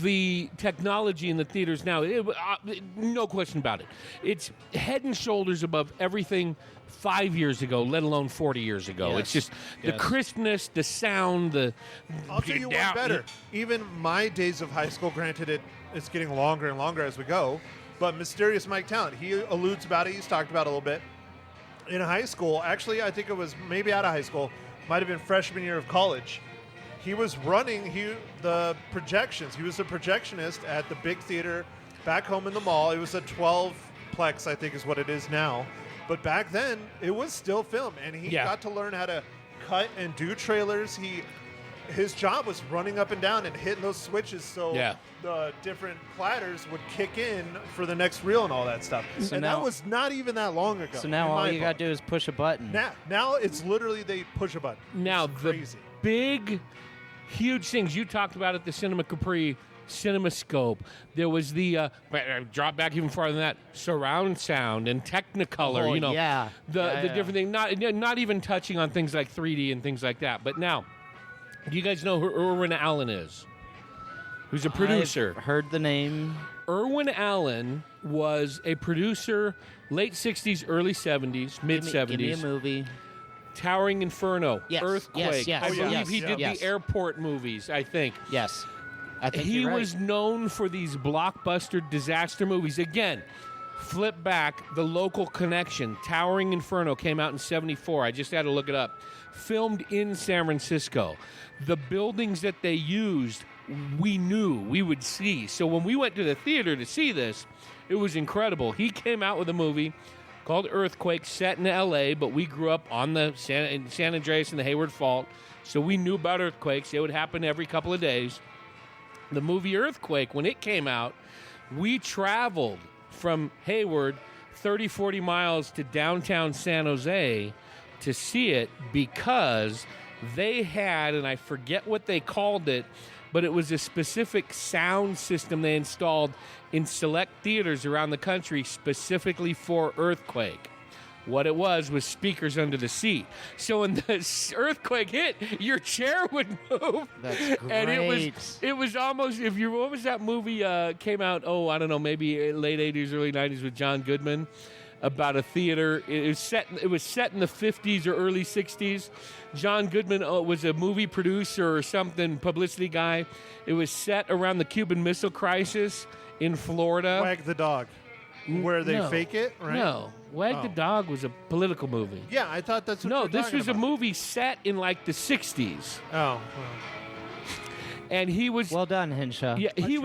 S3: the technology in the theaters now, no question about it, it's head and shoulders above everything 5 years ago, let alone 40 years ago.
S4: Yes.
S3: It's just the crispness, the sound,
S5: I'll tell you one better. Even my days of high school, granted it's getting longer and longer as we go, but Mysterious Mike Talent, he alludes about it, he's talked about it a little bit. In high school, actually I think it was maybe out of high school, might have been freshman year of college, he was running the projections. He was a projectionist at the big theater back home in the mall. It was a 12-plex, I think is what it is now. But back then, it was still film, and he got to learn how to cut and do trailers. His job was running up and down and hitting those switches so the different platters would kick in for the next reel and all that stuff. So and that was not even that long ago.
S4: So now all you got to do is push a button.
S5: Now it's literally they push a button.
S3: Now the big, huge things you talked about at the Cinema Capri CinemaScope. There was the drop back even farther than that, surround sound and Technicolor. The different thing. Not even touching on things like 3D and things like that. But now, do you guys know who Irwin Allen is? Who's a producer?
S4: I've heard the name.
S3: Irwin Allen was a producer, late 60s, early 70s, mid 70s.
S4: Give me a movie.
S3: Towering Inferno,
S4: yes,
S3: Earthquake.
S4: Yes,
S3: I believe he did the airport movies, I think.
S4: Yes. I think
S3: he
S4: you're right.
S3: was known for these blockbuster disaster movies. Again, flip back, the local connection. Towering Inferno came out in 74. I just had to look it up. Filmed in San Francisco. The buildings that they used, we knew we would see. So when we went to the theater to see this, it was incredible. He came out with a movie called Earthquake, set in L.A., but we grew up on the San Andreas and the Hayward Fault, so we knew about earthquakes. It would happen every couple of days. The movie Earthquake, when it came out, we traveled from Hayward 30, 40 miles to downtown San Jose to see it because they had, and I forget what they called it, but it was a specific sound system they installed in select theaters around the country specifically for Earthquake. What it was speakers under the seat. So when the earthquake hit, your chair would move.
S4: That's great.
S3: And it was almost, what was that movie came out, I don't know, maybe late 80s, early 90s with John Goodman about a theater. It was set in the 50s or early 60s. John Goodman was a movie producer or something, publicity guy. It was set around the Cuban Missile Crisis in Florida.
S5: Wag the Dog. Where they fake it, right?
S3: No. Wag the Dog was a political movie.
S5: Yeah, I thought that's what
S3: No,
S5: you're
S3: this was
S5: about.
S3: a movie set in like the 60s.
S5: Oh. Well.
S3: and he was
S4: well done, Henshaw.
S3: Yeah, he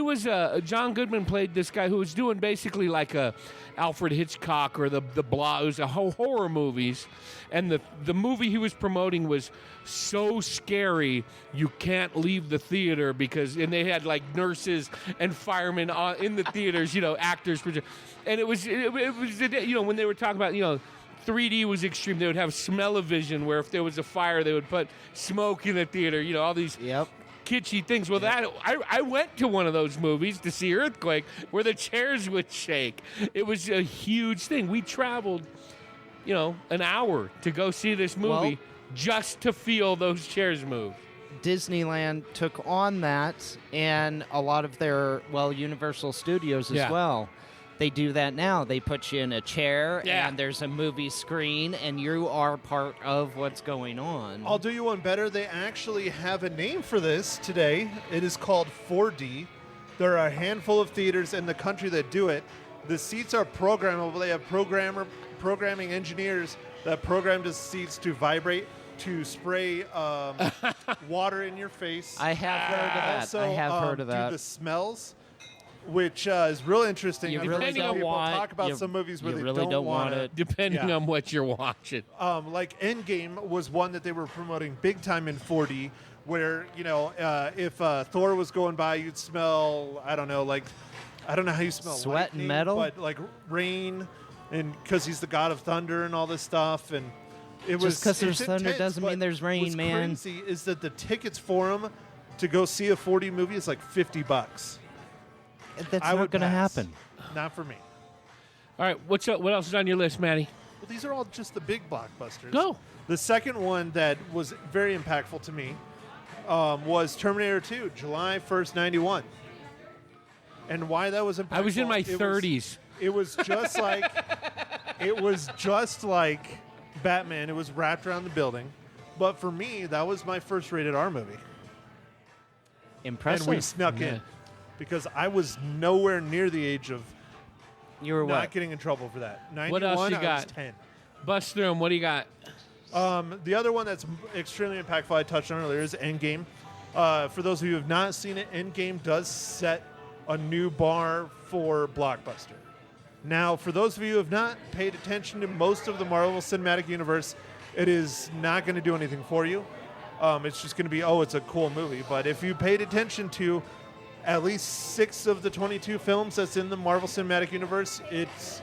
S3: was John Goodman played this guy who was doing basically like a Alfred Hitchcock or the Blah. It was a whole horror movies, and the movie he was promoting was so scary you can't leave the theater and they had like nurses and firemen in the theaters, actors, and it was when they were talking about 3D was extreme. They would have smell-o-vision where if there was a fire, they would put smoke in the theater. All these kitschy things. Well, I went to one of those movies to see Earthquake where the chairs would shake. It was a huge thing. We traveled, an hour to go see this movie just to feel those chairs move.
S4: Disneyland took on that, and a lot of their, Universal Studios as well. They do that now. They put you in a chair, and there's a movie screen, and you are part of what's going on.
S5: I'll do you one better. They actually have a name for this today. It is called 4D. There are a handful of theaters in the country that do it. The seats are programmable. They have programming engineers that program the seats to vibrate, to spray water in your face.
S4: I have heard of that.
S5: Also,
S4: I have heard of that.
S5: Do the smells, which is real interesting.
S4: You
S5: I've
S4: really
S5: heard some
S4: don't
S5: people
S4: want
S5: talk about some movies where
S4: you
S5: they
S4: really don't want
S5: it.
S4: it.
S3: Depending on what you're watching.
S5: Like Endgame was one that they were promoting big time in 4D, where if Thor was going by, you'd smell I don't know how you smell
S4: sweat
S5: lightning,
S4: and metal,
S5: but like rain, and because he's the god of thunder and all this stuff, and it was
S4: just because there's thunder
S5: intense,
S4: doesn't mean there's rain,
S5: what's
S4: man.
S5: What's crazy is that the tickets for him to go see a 4D movie is like $50.
S4: That's not going to happen.
S5: Not for me.
S3: All right, what's up? What else is on your list, Maddie?
S5: Well, these are all just the big blockbusters.
S3: Go.
S5: The second one that was very impactful to me was Terminator 2, July 1st, 91. And why that was impactful?
S3: I was in my 30s.
S5: It was just like Batman. It was wrapped around the building. But for me, that was my first rated R movie.
S4: Impressive.
S5: And we snuck in because I was nowhere near the age of not getting in trouble for that. 91,
S3: what else you
S5: I
S3: got?
S5: was 10.
S3: Bust through them. What do you got?
S5: The other one that's extremely impactful I touched on earlier is Endgame. For those of you who have not seen it, Endgame does set a new bar for Blockbuster. Now, for those of you who have not paid attention to most of the Marvel Cinematic Universe, it is not going to do anything for you. It's just going to be, it's a cool movie. But if you paid attention to at least 6 of the 22 films that's in the Marvel Cinematic Universe, it's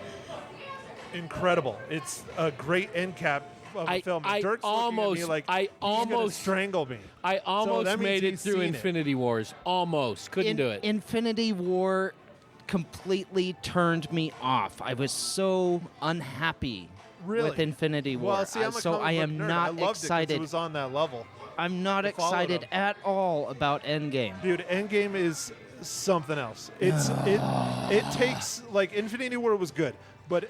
S5: incredible. It's a great end cap of a film. Dirk's looking at me like he's gonna strangle me.
S3: I almost made it through Infinity Wars. Almost. Couldn't do it.
S4: Infinity War completely turned me off. I was so unhappy with Infinity War.
S5: Well, see,
S4: I am not excited.
S5: It was on that level.
S4: I'm not excited at all about Endgame.
S5: Dude, Endgame is something else. It takes, like, Infinity War was good, but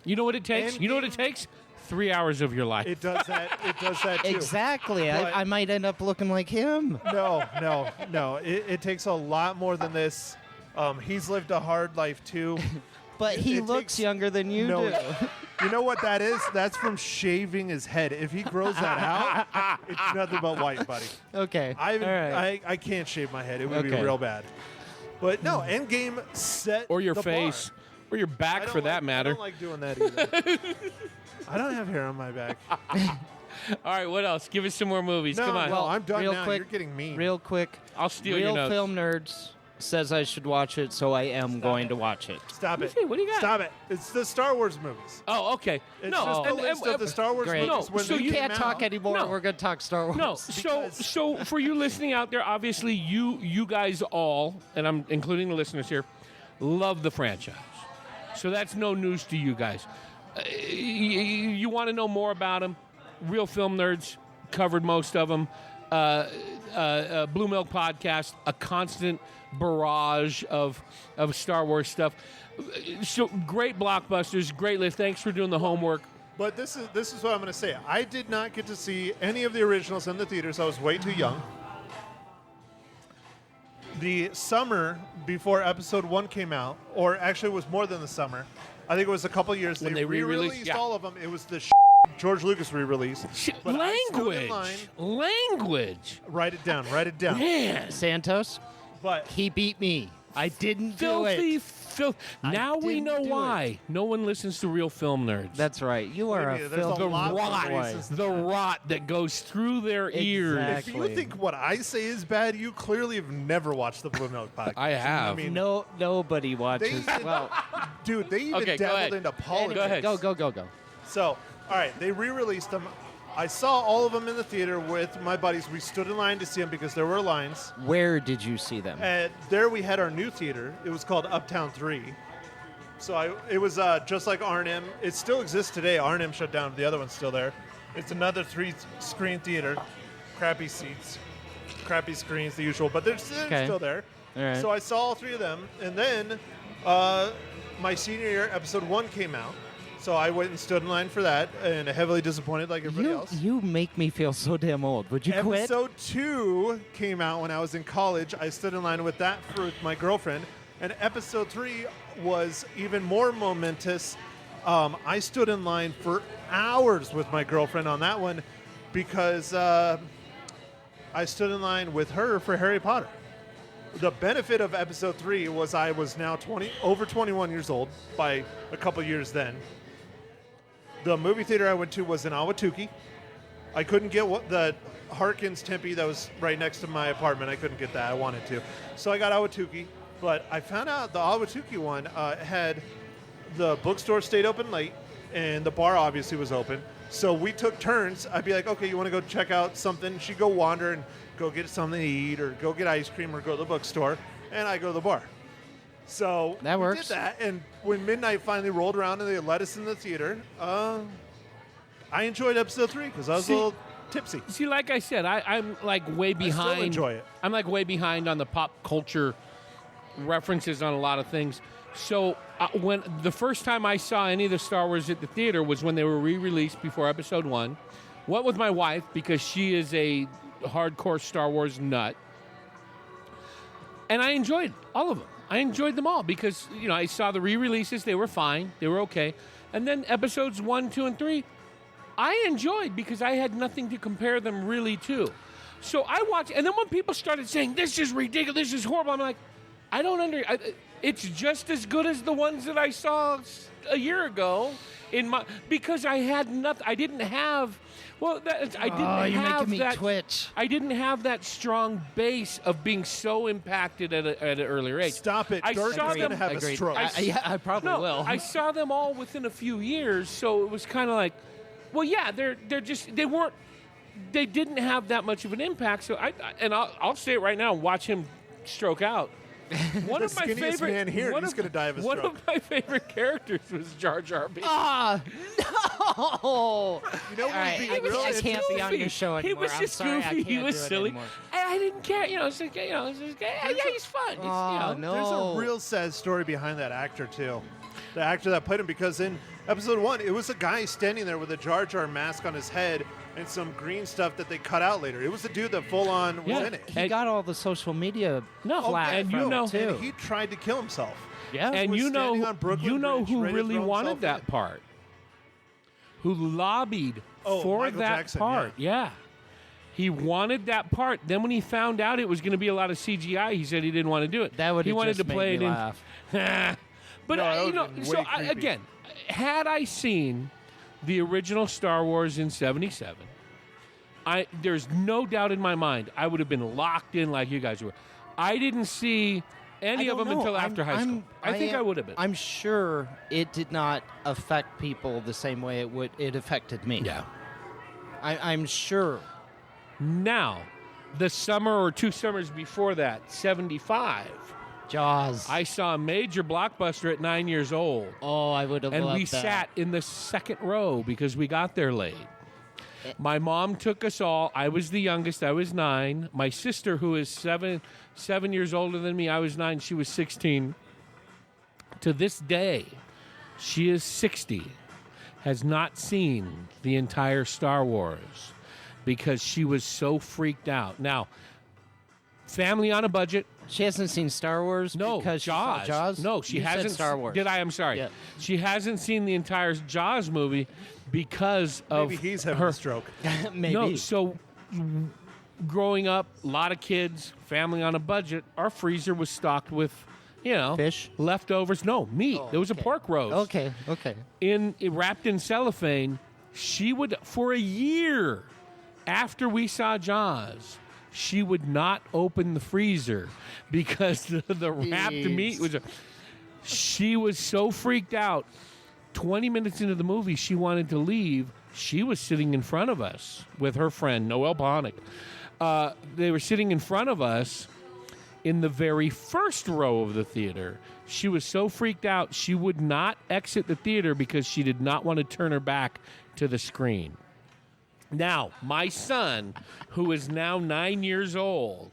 S3: you know what it takes? You know what it takes? 3 hours of your life.
S5: It does that. It does that too.
S4: Exactly. I might end up looking like him.
S5: No. It takes a lot more than this. He's lived a hard life too.
S4: But he looks younger than you do.
S5: You know what that is? That's from shaving his head. If he grows that out, it's nothing but white, buddy.
S4: Okay.
S5: I can't shave my head. It would be real bad. But no, Endgame set
S3: or your
S5: the
S3: face.
S5: bar.
S3: Or your back, for that matter.
S5: I don't like doing that either. I don't have hair on my back.
S3: All right, what else? Give us some more movies. Come on.
S5: Well, I'm done
S4: real
S5: now.
S4: quick,
S5: You're getting mean.
S4: Real quick.
S3: I'll steal your notes.
S4: Real Film Nerds says I should watch it, so I am going to watch it.
S5: Stop it.
S3: What do you got?
S5: Stop it. It's the Star Wars movies.
S3: Oh, okay.
S5: It's just a list of the Star Wars
S4: Great.
S5: movies.
S3: No,
S5: when
S3: so
S5: they
S3: you
S5: came
S4: can't
S5: out.
S4: talk anymore.
S3: No.
S4: We're going to talk Star Wars.
S3: No, so for you listening out there, obviously you guys all, and I'm including the listeners here, love the franchise. So that's no news to you guys. You want to know more about them? Real Film Nerds covered most of them. Bluemilk podcast, a constant barrage of Star Wars stuff. So great blockbusters, great list. Thanks for doing the homework.
S5: But this is what I'm going to say. I did not get to see any of the originals in the theaters. I was way too young. The summer before Episode 1 came out, or actually it was more than the summer. I think it was a couple years.
S3: When they re-released,
S5: all of them. It was the George Lucas re-release. But
S3: Language.
S5: Write it down. Write it down.
S3: Man.
S4: Santos,
S5: But
S4: he beat me. I didn't do it.
S3: Now we know why no one listens to Real Film Nerds.
S4: That's right. You are a
S5: there's
S4: film
S5: a lot of
S4: boy.
S5: reasons.
S3: The rot that goes through their ears.
S5: If you think what I say is bad, you clearly have never watched the Bluemilk podcast.
S3: I have.
S5: I mean,
S4: Nobody watches.
S5: Well, dude, they even
S3: Okay, go
S5: dabbled
S3: ahead.
S5: into politics.
S3: Go ahead.
S4: Go.
S5: So, all right, they re-released them. I saw all of them in the theater with my buddies. We stood in line to see them because there were lines.
S4: Where did you see them?
S5: And there we had our new theater. It was called Uptown 3. So it was just like R&M. It still exists today. R&M shut down. The other one's still there. It's another 3-screen theater. Crappy seats, crappy screens, the usual. But they're still there.
S4: All right.
S5: So I saw all 3 of them. And then my senior year, episode 1 came out. So I went and stood in line for that, and heavily disappointed like everybody else.
S4: You make me feel so damn old. Would you quit?
S5: Episode 2 came out when I was in college. I stood in line with that for my girlfriend. And episode 3 was even more momentous. I stood in line for hours with my girlfriend on that one because I stood in line with her for Harry Potter. The benefit of episode 3 was I was now over 21 years old by a couple years then. The movie theater I went to was in Ahwatukee. I couldn't get the Harkins Tempe that was right next to my apartment. I couldn't get that. I wanted to. So I got Ahwatukee. But I found out the Ahwatukee one had the bookstore stayed open late, and the bar obviously was open. So we took turns. I'd be like, okay, you want to go check out something? She'd go wander and go get something to eat or go get ice cream or go to the bookstore, and I go to the bar. So
S4: that works.
S5: We did that, and when midnight finally rolled around and they let us in the theater, I enjoyed episode 3 because I was a little tipsy.
S3: See, like I said, I'm like way behind.
S5: I still enjoy it.
S3: I'm like way behind on the pop culture references on a lot of things. So when the first time I saw any of the Star Wars at the theater was when they were re-released before Episode 1. Went with my wife because she is a hardcore Star Wars nut. And I enjoyed all of them. I enjoyed them all because, I saw the re-releases. They were fine. They were okay. And then episodes 1, 2, and 3, I enjoyed because I had nothing to compare them really to. So I watched, and then when people started saying, this is ridiculous, this is horrible, I'm like, I don't it's just as good as the ones that I saw a year ago because I had nothing. I didn't have. Well, I didn't have
S4: making
S3: that.
S4: Me twitch.
S3: I didn't have that strong base of being so impacted at an earlier age.
S5: Stop it! Dirk is going to have a stroke.
S4: I probably will.
S3: I saw them all within a few years, so it was kind of like, well, yeah, they didn't have that much of an impact. So I'll say it right now. Watch him stroke out. One of my favorite
S5: man here, he's going to die of a stroke.
S3: One of my favorite characters was Jar Jar Binks.
S4: No!
S5: You know what would be real?
S4: I can't be on your show anymore.
S3: He was just goofy. He was silly. I didn't care. It's like, he's fun.
S5: There's a real sad story behind that actor too. The actor that played him, because in episode 1, it was a guy standing there with a Jar Jar mask on his head and some green stuff that they cut out later. It was the dude that full on was in it.
S4: He got all the social media flack
S3: and
S4: too.
S5: And he tried to kill himself.
S4: Yeah,
S3: and
S5: who
S3: who really wanted that part? Who lobbied for
S5: Michael
S3: that
S5: Jackson,
S3: part? Yeah. He wanted that part. Then when he found out it was going to be a lot of CGI, he said he didn't want to do it.
S4: That would
S3: he wanted
S4: just
S3: to play
S4: make me
S3: it
S4: laugh.
S3: But again, had I seen the original Star Wars in '77, there's no doubt in my mind I would have been locked in like you guys were. I didn't see any of them until after high school. I think I would have been.
S4: I'm sure it did not affect people the same way it affected me.
S3: Yeah.
S4: I'm sure.
S3: Now, the summer or 2 summers before that, '75.
S4: Jaws.
S3: I saw a major blockbuster at 9 years old.
S4: Oh, I would have loved that.
S3: And we sat in the second row because we got there late. My mom took us all. I was the youngest. I was 9. My sister, who is 7 years older than me, I was 9. She was 16. To this day, she is 60, has not seen the entire Star Wars because she was so freaked out. Now, family on a budget.
S4: She hasn't seen Star Wars.
S3: No,
S4: because
S3: Jaws.
S4: She saw Jaws.
S3: No, she
S4: You
S3: hasn't.
S4: said Star Wars.
S3: Did I? I'm sorry.
S4: Yeah.
S3: She hasn't seen the entire Jaws movie because of
S5: Maybe he's having
S3: her
S5: a stroke.
S4: Maybe.
S3: No, so growing up, a lot of kids, family on a budget. Our freezer was stocked with,
S4: Fish?
S3: leftovers. No, meat.
S4: Oh,
S3: There was a
S4: okay.
S3: pork roast.
S4: Okay.
S3: Wrapped in cellophane. She would, for a year after we saw Jaws, she would not open the freezer because the wrapped meat was. She was so freaked out. 20 minutes into the movie, she wanted to leave. She was sitting in front of us with her friend, Noelle Ponick. They were sitting in front of us in the very first row of the theater. She was so freaked out, she would not exit the theater because she did not want to turn her back to the screen. Now, my son, who is now 9 years old,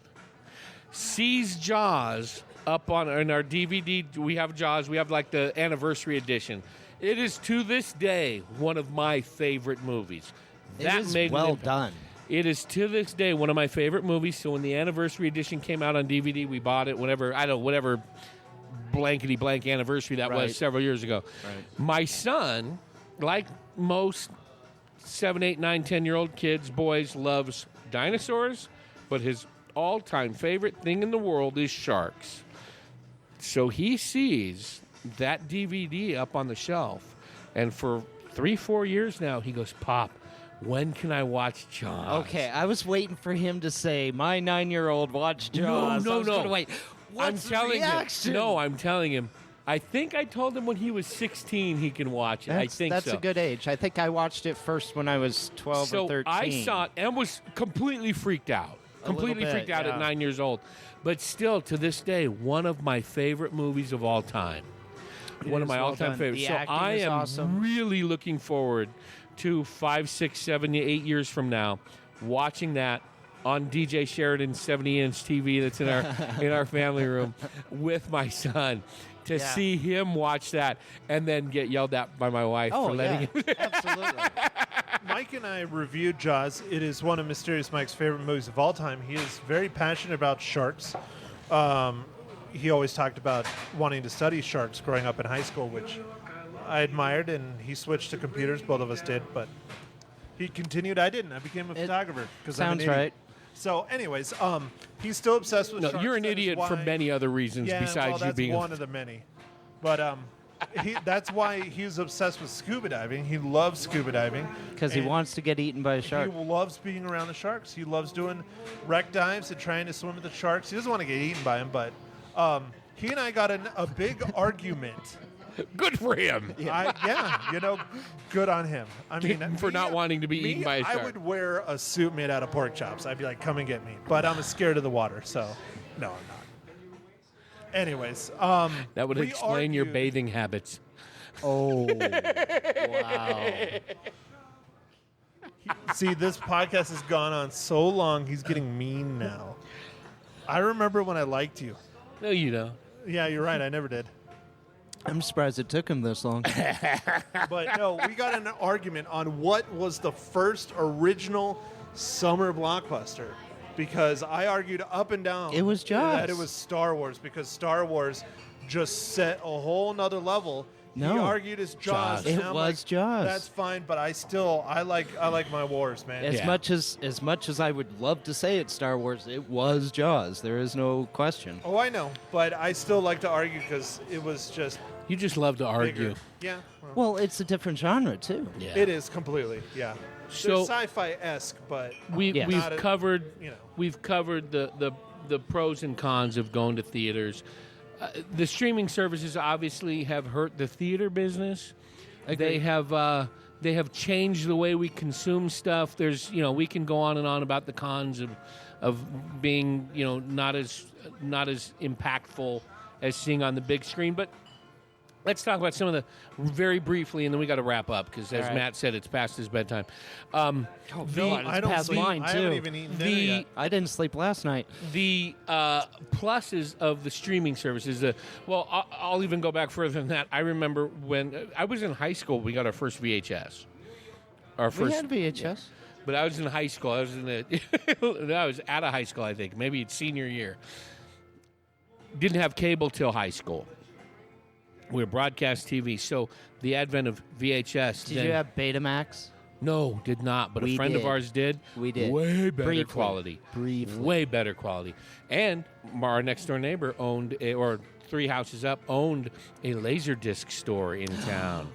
S3: sees Jaws up in our DVD. We have Jaws. We have like the anniversary edition. It is to this day one of my favorite movies.
S4: It is well done.
S3: It is to this day one of my favorite movies. So when the anniversary edition came out on DVD, we bought it. Whatever blankety blank anniversary that was several years ago.
S4: Right.
S3: My son, like most 7, 8, 9, 10-year-old kids, boys, loves dinosaurs, but his all-time favorite thing in the world is sharks. So he sees that DVD up on the shelf, and for 3-4 years now, he goes, "Pop, when can I watch Jaws?"
S4: Okay, I was waiting for him to say, "My 9-year-old watched Jaws."
S3: No.
S4: I was gonna wait. What's the reaction?
S3: I'm telling him. I think I told him when he was 16 he can watch it.
S4: That's a good age. I think I watched it first when I was 12 or 13.
S3: I saw it and was completely freaked out. Completely freaked out at 9 years old. But still, to this day, one of my favorite movies of all time. One of my all-time favorites. So I am
S4: awesome.
S3: really looking forward to 5, 6, 7, 8 years from now watching that on DJ Sheridan's 70-inch TV that's in our family room with my son. To see him watch that and then get yelled at by my wife for letting him.
S4: Absolutely.
S5: Mike and I reviewed Jaws. It is one of Mysterious Mike's favorite movies of all time. He is very passionate about sharks. He always talked about wanting to study sharks growing up in high school, which I admired, and he switched to computers. Both of us did, but he continued. I didn't. I became a photographer because I'm an
S4: Sounds
S5: idiot.
S4: right.
S5: So, anyways, he's still obsessed with sharks.
S3: No, you're an
S5: That is
S3: idiot for
S5: why-
S3: many other reasons besides
S5: that's
S3: you being
S5: one of the many. But that's why he's obsessed with scuba diving. He loves scuba diving
S4: Because he
S5: and
S4: wants to get eaten by a shark.
S5: He loves being around the sharks. He loves doing wreck dives and trying to swim with the sharks. He doesn't want to get eaten by them, but he and I got a big argument.
S3: Good for him.
S5: Good on him. I mean,
S3: For not wanting to be eaten by a shark.
S5: I would wear a suit made out of pork chops. I'd be like, "Come and get me," but I'm scared of the water, so no, I'm not. Anyways,
S3: That would
S5: we
S3: explain your
S5: argued-
S3: bathing habits.
S4: Oh, wow.
S5: See, this podcast has gone on so long. He's getting mean now. I remember when I liked you.
S3: No, you don't.
S5: Yeah, you're right. I never did.
S4: I'm surprised it took him this long.
S5: But no, we got in an argument on what was the first original summer blockbuster. Because I argued up and down
S4: It was Jaws.
S5: that it was Star Wars, because Star Wars just set a whole nother level.
S4: No.
S5: He argued it's Jaws.
S4: It
S5: and I'm
S4: was
S5: like,
S4: Jaws.
S5: That's fine, but I like my wars, man.
S4: As
S3: Yeah.
S4: much as I would love to say it's Star Wars, it was Jaws. There is no question.
S5: Oh, I know, but I still like to argue because it was just
S3: You just love to argue.
S5: bigger. Yeah,
S4: Well, it's a different genre too.
S3: Yeah.
S5: it is completely. Yeah,
S3: So-
S5: they're sci-fi-esque, but
S3: We've
S5: Not a-
S3: covered
S5: you know.
S3: we've covered the pros and cons of going to theaters. The streaming services obviously have hurt the theater business. They have changed the way we consume stuff. There's we can go on and on about the cons of being not as impactful as seeing on the big screen, but let's talk about some of the very briefly, and then we got to wrap up because, as
S4: right.
S3: Matt said, it's past his bedtime.
S4: God,
S5: I don't
S4: past
S5: sleep.
S4: mine,
S5: I haven't
S4: too.
S5: even eaten dinner
S3: The
S5: yet.
S4: I didn't sleep last night.
S3: the pluses of the streaming services. I'll even go back further than that. I remember when I was in high school, we got our first VHS.
S4: We had VHS.
S3: but I was in high school. I was I was out of high school, I think. Maybe it's senior year. Didn't have cable till high school. We were broadcast TV. So the advent of VHS.
S4: Did you have Betamax?
S3: No, did not. But a friend of ours did.
S4: We did.
S3: Way better
S4: Briefly.
S3: quality.
S4: Briefly.
S3: Way better quality. And our next door neighbor owned, or 3 houses up, owned a Laserdisc store in town.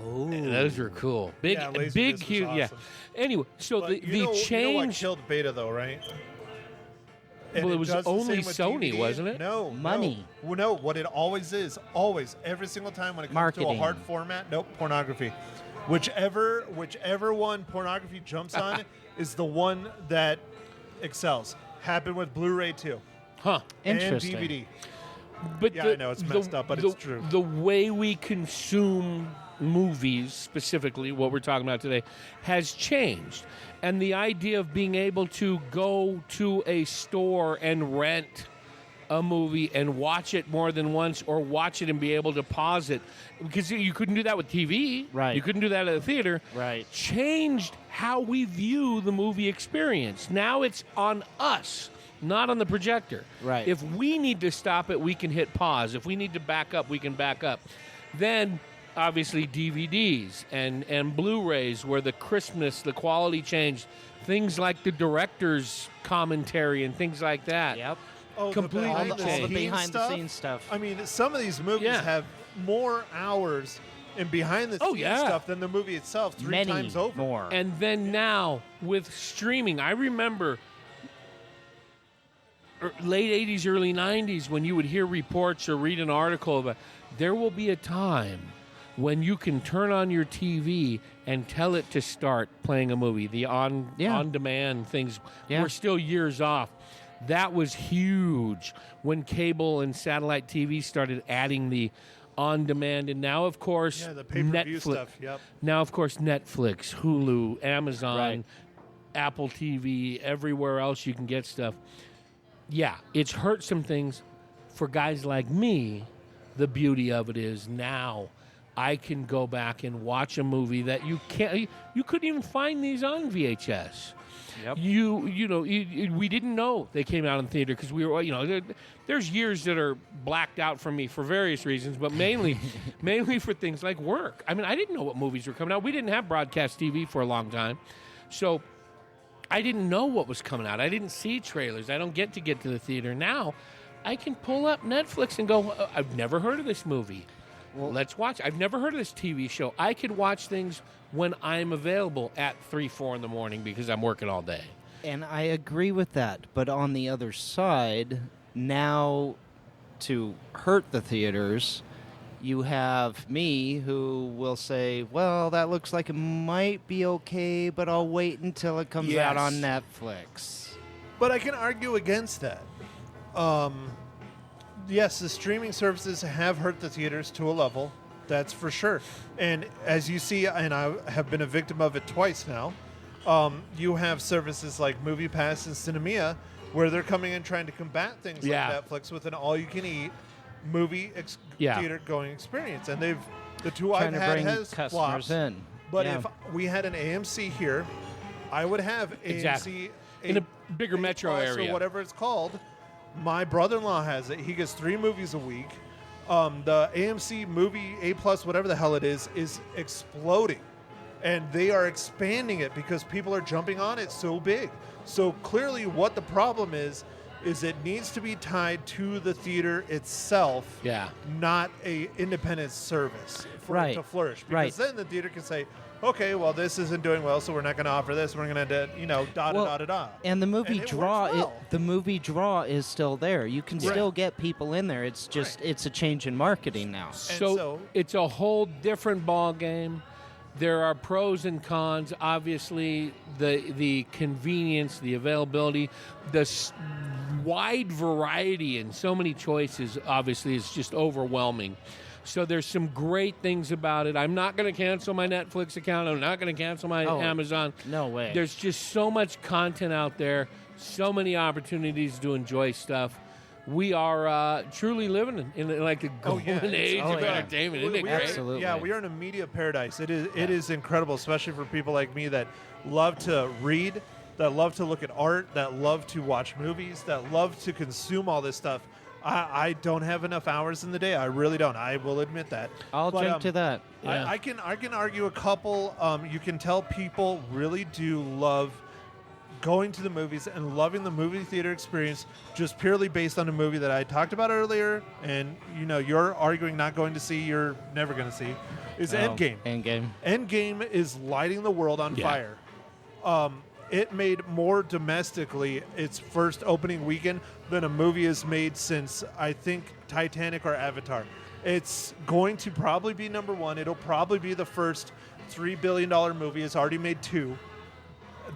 S4: Oh,
S3: those were cool. Big, huge.
S5: Awesome.
S3: Yeah. Anyway, so
S5: But
S3: the
S5: you know
S3: change.
S5: what killed Beta, though, right? And
S3: Well, it was
S5: does the
S3: only
S5: same with
S3: Sony,
S5: DVD.
S3: wasn't it?
S5: No.
S4: Money.
S5: No. Well, no, what it always is, every single time when it comes to a
S4: Marketing.
S5: hard format, pornography. Whichever one pornography jumps on is the one that excels. Happened with Blu-ray too.
S3: Huh.
S4: interesting.
S5: And DVD.
S3: But
S5: Yeah, I know it's messed up, but it's true.
S3: The way we consume movies, specifically what we're talking about today, has changed. And the idea of being able to go to a store and rent a movie and watch it more than once, or watch it and be able to pause it, because you couldn't do that with TV.
S4: Right.
S3: You couldn't do that at the theater.
S4: Right.
S3: Changed how we view the movie experience. Now it's on us, not on the projector.
S4: Right.
S3: If we need to stop it, we can hit pause. If we need to back up, we can back up. Then, obviously, DVDs and Blu-rays, where the crispness, the quality changed. Things like the director's commentary and things like that.
S4: Yep.
S3: Completely
S4: all the
S3: changed.
S4: behind-the-scenes stuff.
S5: I mean, some of these movies
S3: Yeah.
S5: have more hours in behind-the-scenes
S3: yeah.
S5: stuff than the movie itself, three
S4: Many
S5: times over.
S4: more.
S3: And then now, with streaming, I remember late 80s, early 90s, when you would hear reports or read an article about, there will be a time when you can turn on your TV and tell it to start playing a movie. The on-demand things
S4: Yeah.
S3: were still years off. That was huge when cable and satellite TV started adding the on-demand. And now, of course,
S5: Yeah, the pay-per-view
S3: Netflix.
S5: stuff, yep.
S3: Now, of course, Netflix, Hulu, Amazon,
S4: Right.
S3: Apple TV, everywhere else you can get stuff. Yeah, it's hurt some things. For guys like me, the beauty of it is now I can go back and watch a movie that you couldn't even find these on VHS.
S4: Yep.
S3: We didn't know they came out in theater because we were, there's years that are blacked out for me for various reasons, but mainly for things like work. I mean, I didn't know what movies were coming out. We didn't have broadcast TV for a long time. So I didn't know what was coming out. I didn't see trailers. I don't get to the theater. Now I can pull up Netflix and go, I've never heard of this movie. Well, let's watch. I've never heard of this TV show. I could watch things when I'm available at 3, 4 in the morning because I'm working all day.
S4: And I agree with that. But on the other side, now to hurt the theaters, you have me who will say, well, that looks like it might be okay, but I'll wait until it comes out on Netflix.
S5: But I can argue against that. Yes, the streaming services have hurt the theaters to a level. That's for sure. And as you see, and I have been a victim of it twice now, you have services like MoviePass and Cinemia where they're coming in trying to combat things like Netflix with an all-you-can-eat theater-going experience. And the two
S4: Trying
S5: I've
S4: to
S5: had
S4: bring
S5: has
S4: customers
S5: flopped.
S4: in.
S5: But
S4: Yeah.
S5: if we had an AMC here, I would have
S3: Exactly.
S5: AMC
S3: In a bigger metro
S5: Plus
S3: area.
S5: or whatever it's called. My brother-in-law has it. He gets 3 movies a week. The AMC movie A+, whatever the hell it is exploding. And they are expanding it because people are jumping on it so big. So clearly what the problem is it needs to be tied to the theater itself, not a independent service for it to flourish. Because then the theater can say, okay, well, this isn't doing well, so we're not going to offer this. We're going to, da-da-da-da-da.
S4: And the movie
S5: And it
S4: draw,
S5: works well.
S4: the movie draw is still there. You can still get people in there. It's just it's a change in marketing now.
S3: So it's a whole different ball game. There are pros and cons. Obviously, the convenience, the availability, the wide variety and so many choices, obviously, is just overwhelming. So there's some great things about it. I'm not going to cancel my Netflix account. I'm not going to cancel my Amazon.
S4: No way.
S3: There's just so much content out there, so many opportunities to enjoy stuff. we are truly living in like the golden age of entertainment. Isn't it great?
S4: Absolutely.
S5: Yeah, we are in a media paradise. It is incredible, especially for people like me that love to read, that love to look at art, that love to watch movies, that love to consume all this stuff. I don't have enough hours in the day. I really don't. I will admit that.
S4: I'll jump to that.
S3: Yeah.
S5: I can argue a couple. You can tell people really do love going to the movies and loving the movie theater experience just purely based on a movie that I talked about earlier, and you're arguing not going to see, you're never going to see, is Endgame. Endgame is lighting the world on fire. It made more domestically its first opening weekend than a movie has made since, I think, Titanic or Avatar. It's going to probably be number one. It'll probably be the first $3 billion movie. It's already made $2 billion.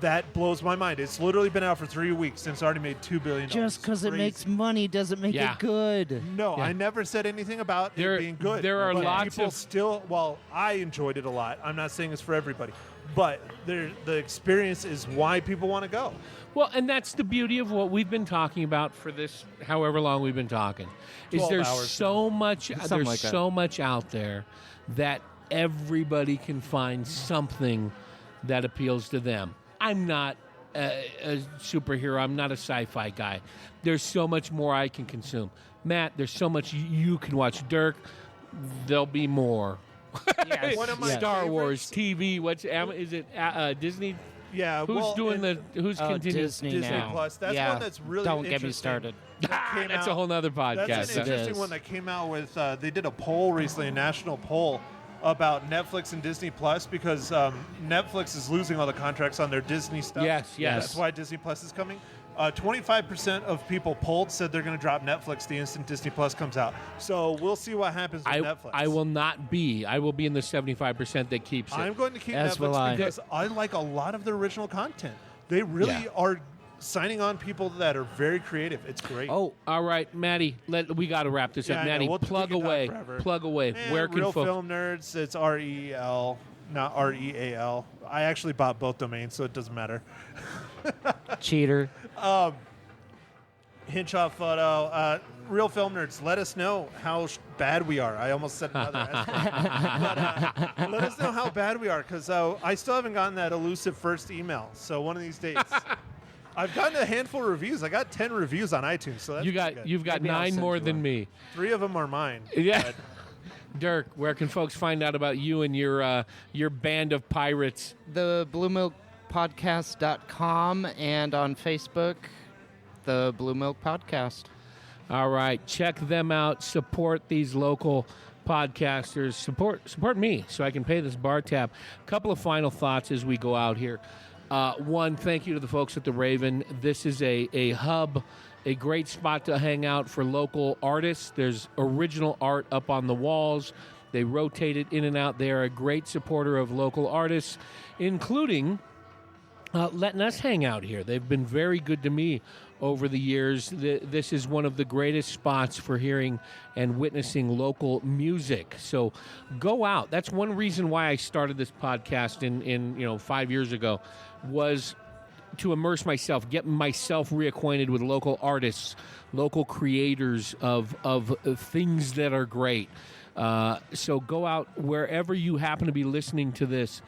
S5: That blows my mind. It's literally been out for 3 weeks and it's already made $2 billion.
S4: Just because it makes money doesn't make it good.
S5: No, I never said anything about it being good.
S3: There are lots
S5: people
S3: of
S5: still. Well, I enjoyed it a lot. I'm not saying it's for everybody, but the experience is why people want to go.
S3: Well, and that's the beauty of what we've been talking about for this, however long we've been talking, is there's so much. There's so much out there that everybody can find something that appeals to them. I'm not a superhero. I'm not a sci-fi guy. There's so much more I can consume. Matt, there's so much you can watch. Dirk, there'll be more.
S4: Yes.
S5: One of my
S3: Star Wars,
S5: favorites-
S3: TV. Is it Disney?
S5: Yeah,
S3: Who's continuing?
S4: Disney now.
S5: Plus. That's one that's really
S4: Don't get me
S5: interesting.
S4: started.
S3: That's a whole nother podcast.
S5: That's an interesting one that came out with. They did a poll recently, a national poll about Netflix and Disney Plus, because Netflix is losing all the contracts on their Disney stuff.
S3: Yes.
S5: That's why Disney Plus is coming. 25% of people polled said they're going to drop Netflix the instant Disney Plus comes out. So we'll see what happens with Netflix.
S3: I will not be. I will be in the 75% that keeps it.
S5: I'm going to keep
S4: As will
S5: Netflix
S4: I.
S5: because I like a lot of the original content. They really are signing on people that are very creative. It's great.
S3: Oh, all right, Maddie. We got to wrap this up. Maddie, plug away. Plug away. Where can
S5: Real
S3: folks?
S5: Film Nerds. It's REL, not REAL. I actually bought both domains, so it doesn't matter.
S4: Cheater.
S5: Hinshot Photo. Real Film Nerds, let us know how bad we are. I almost said another S word. But let us know how bad we are, because I still haven't gotten that elusive first email. So one of these days. I've gotten a handful of reviews. I got 10 reviews on iTunes, so that's pretty good.
S3: You've got
S4: Maybe I'll
S3: 9
S4: send
S3: more
S4: you
S3: than
S4: one.
S3: me.
S5: 3 of them are mine.
S3: Yeah.
S5: but-
S3: Dirk, where can folks find out about you and your band of pirates?
S4: The Bluemilkpodcast.com and on Facebook, the Bluemilk Podcast.
S3: All right, check them out. Support these local podcasters. Support me so I can pay this bar tab. A couple of final thoughts as we go out here. One, thank you to the folks at the Raven. This is a hub, a great spot to hang out for local artists. There's original art up on the walls. They rotate it in and out. They are a great supporter of local artists, including letting us hang out here. They've been very good to me over the years. This is one of the greatest spots for hearing and witnessing local music. So go out. That's one reason why I started this podcast in 5 years ago, was to immerse myself, get myself reacquainted with local artists, local creators of things that are great. So go out wherever you happen to be listening to this.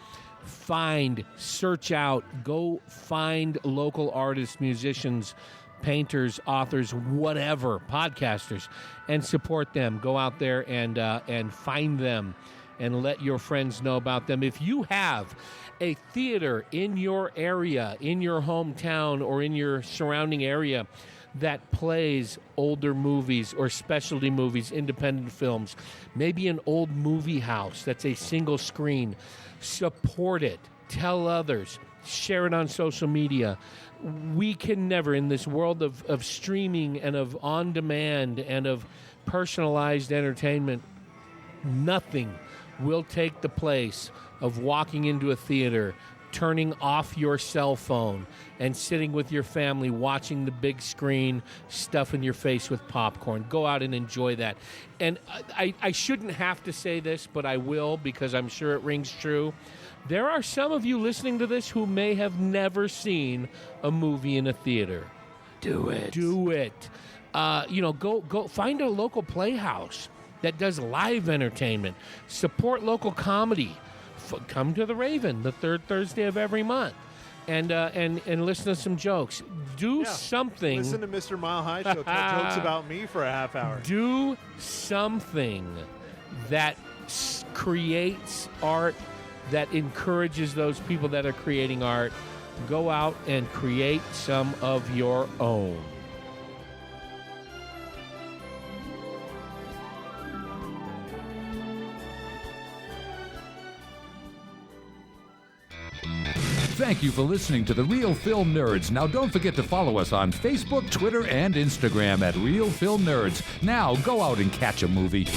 S3: Search out, go find local artists, musicians, painters, authors, whatever, podcasters, and support them. Go out there and find them and let your friends know about them. If you have a theater in your area, in your hometown, or in your surrounding area that plays older movies or specialty movies, independent films, maybe an old movie house that's a single screen, support it. Tell others. Share it on social media. We can never, in this world of streaming and of on-demand and of personalized entertainment, nothing will take the place of walking into a theater, turning off your cell phone, and sitting with your family watching the big screen, stuffing your face with popcorn. Go out and enjoy that. And I shouldn't have to say this, but I will, because I'm sure it rings true. There are some of you listening to this who may have never seen a movie in a theater. Do it. Go find a local playhouse that does live entertainment. Support local comedy. Come to the Raven the third Thursday of every month, and listen to some jokes. Do something.
S5: Listen to Mr. Mile High Show tell jokes about me for a half hour.
S3: Do something that creates art, that encourages those people that are creating art. Go out and create some of your own.
S1: Thank you for listening to The Real Film Nerds. Now, don't forget to follow us on Facebook, Twitter, and Instagram at Real Film Nerds. Now, go out and catch a movie.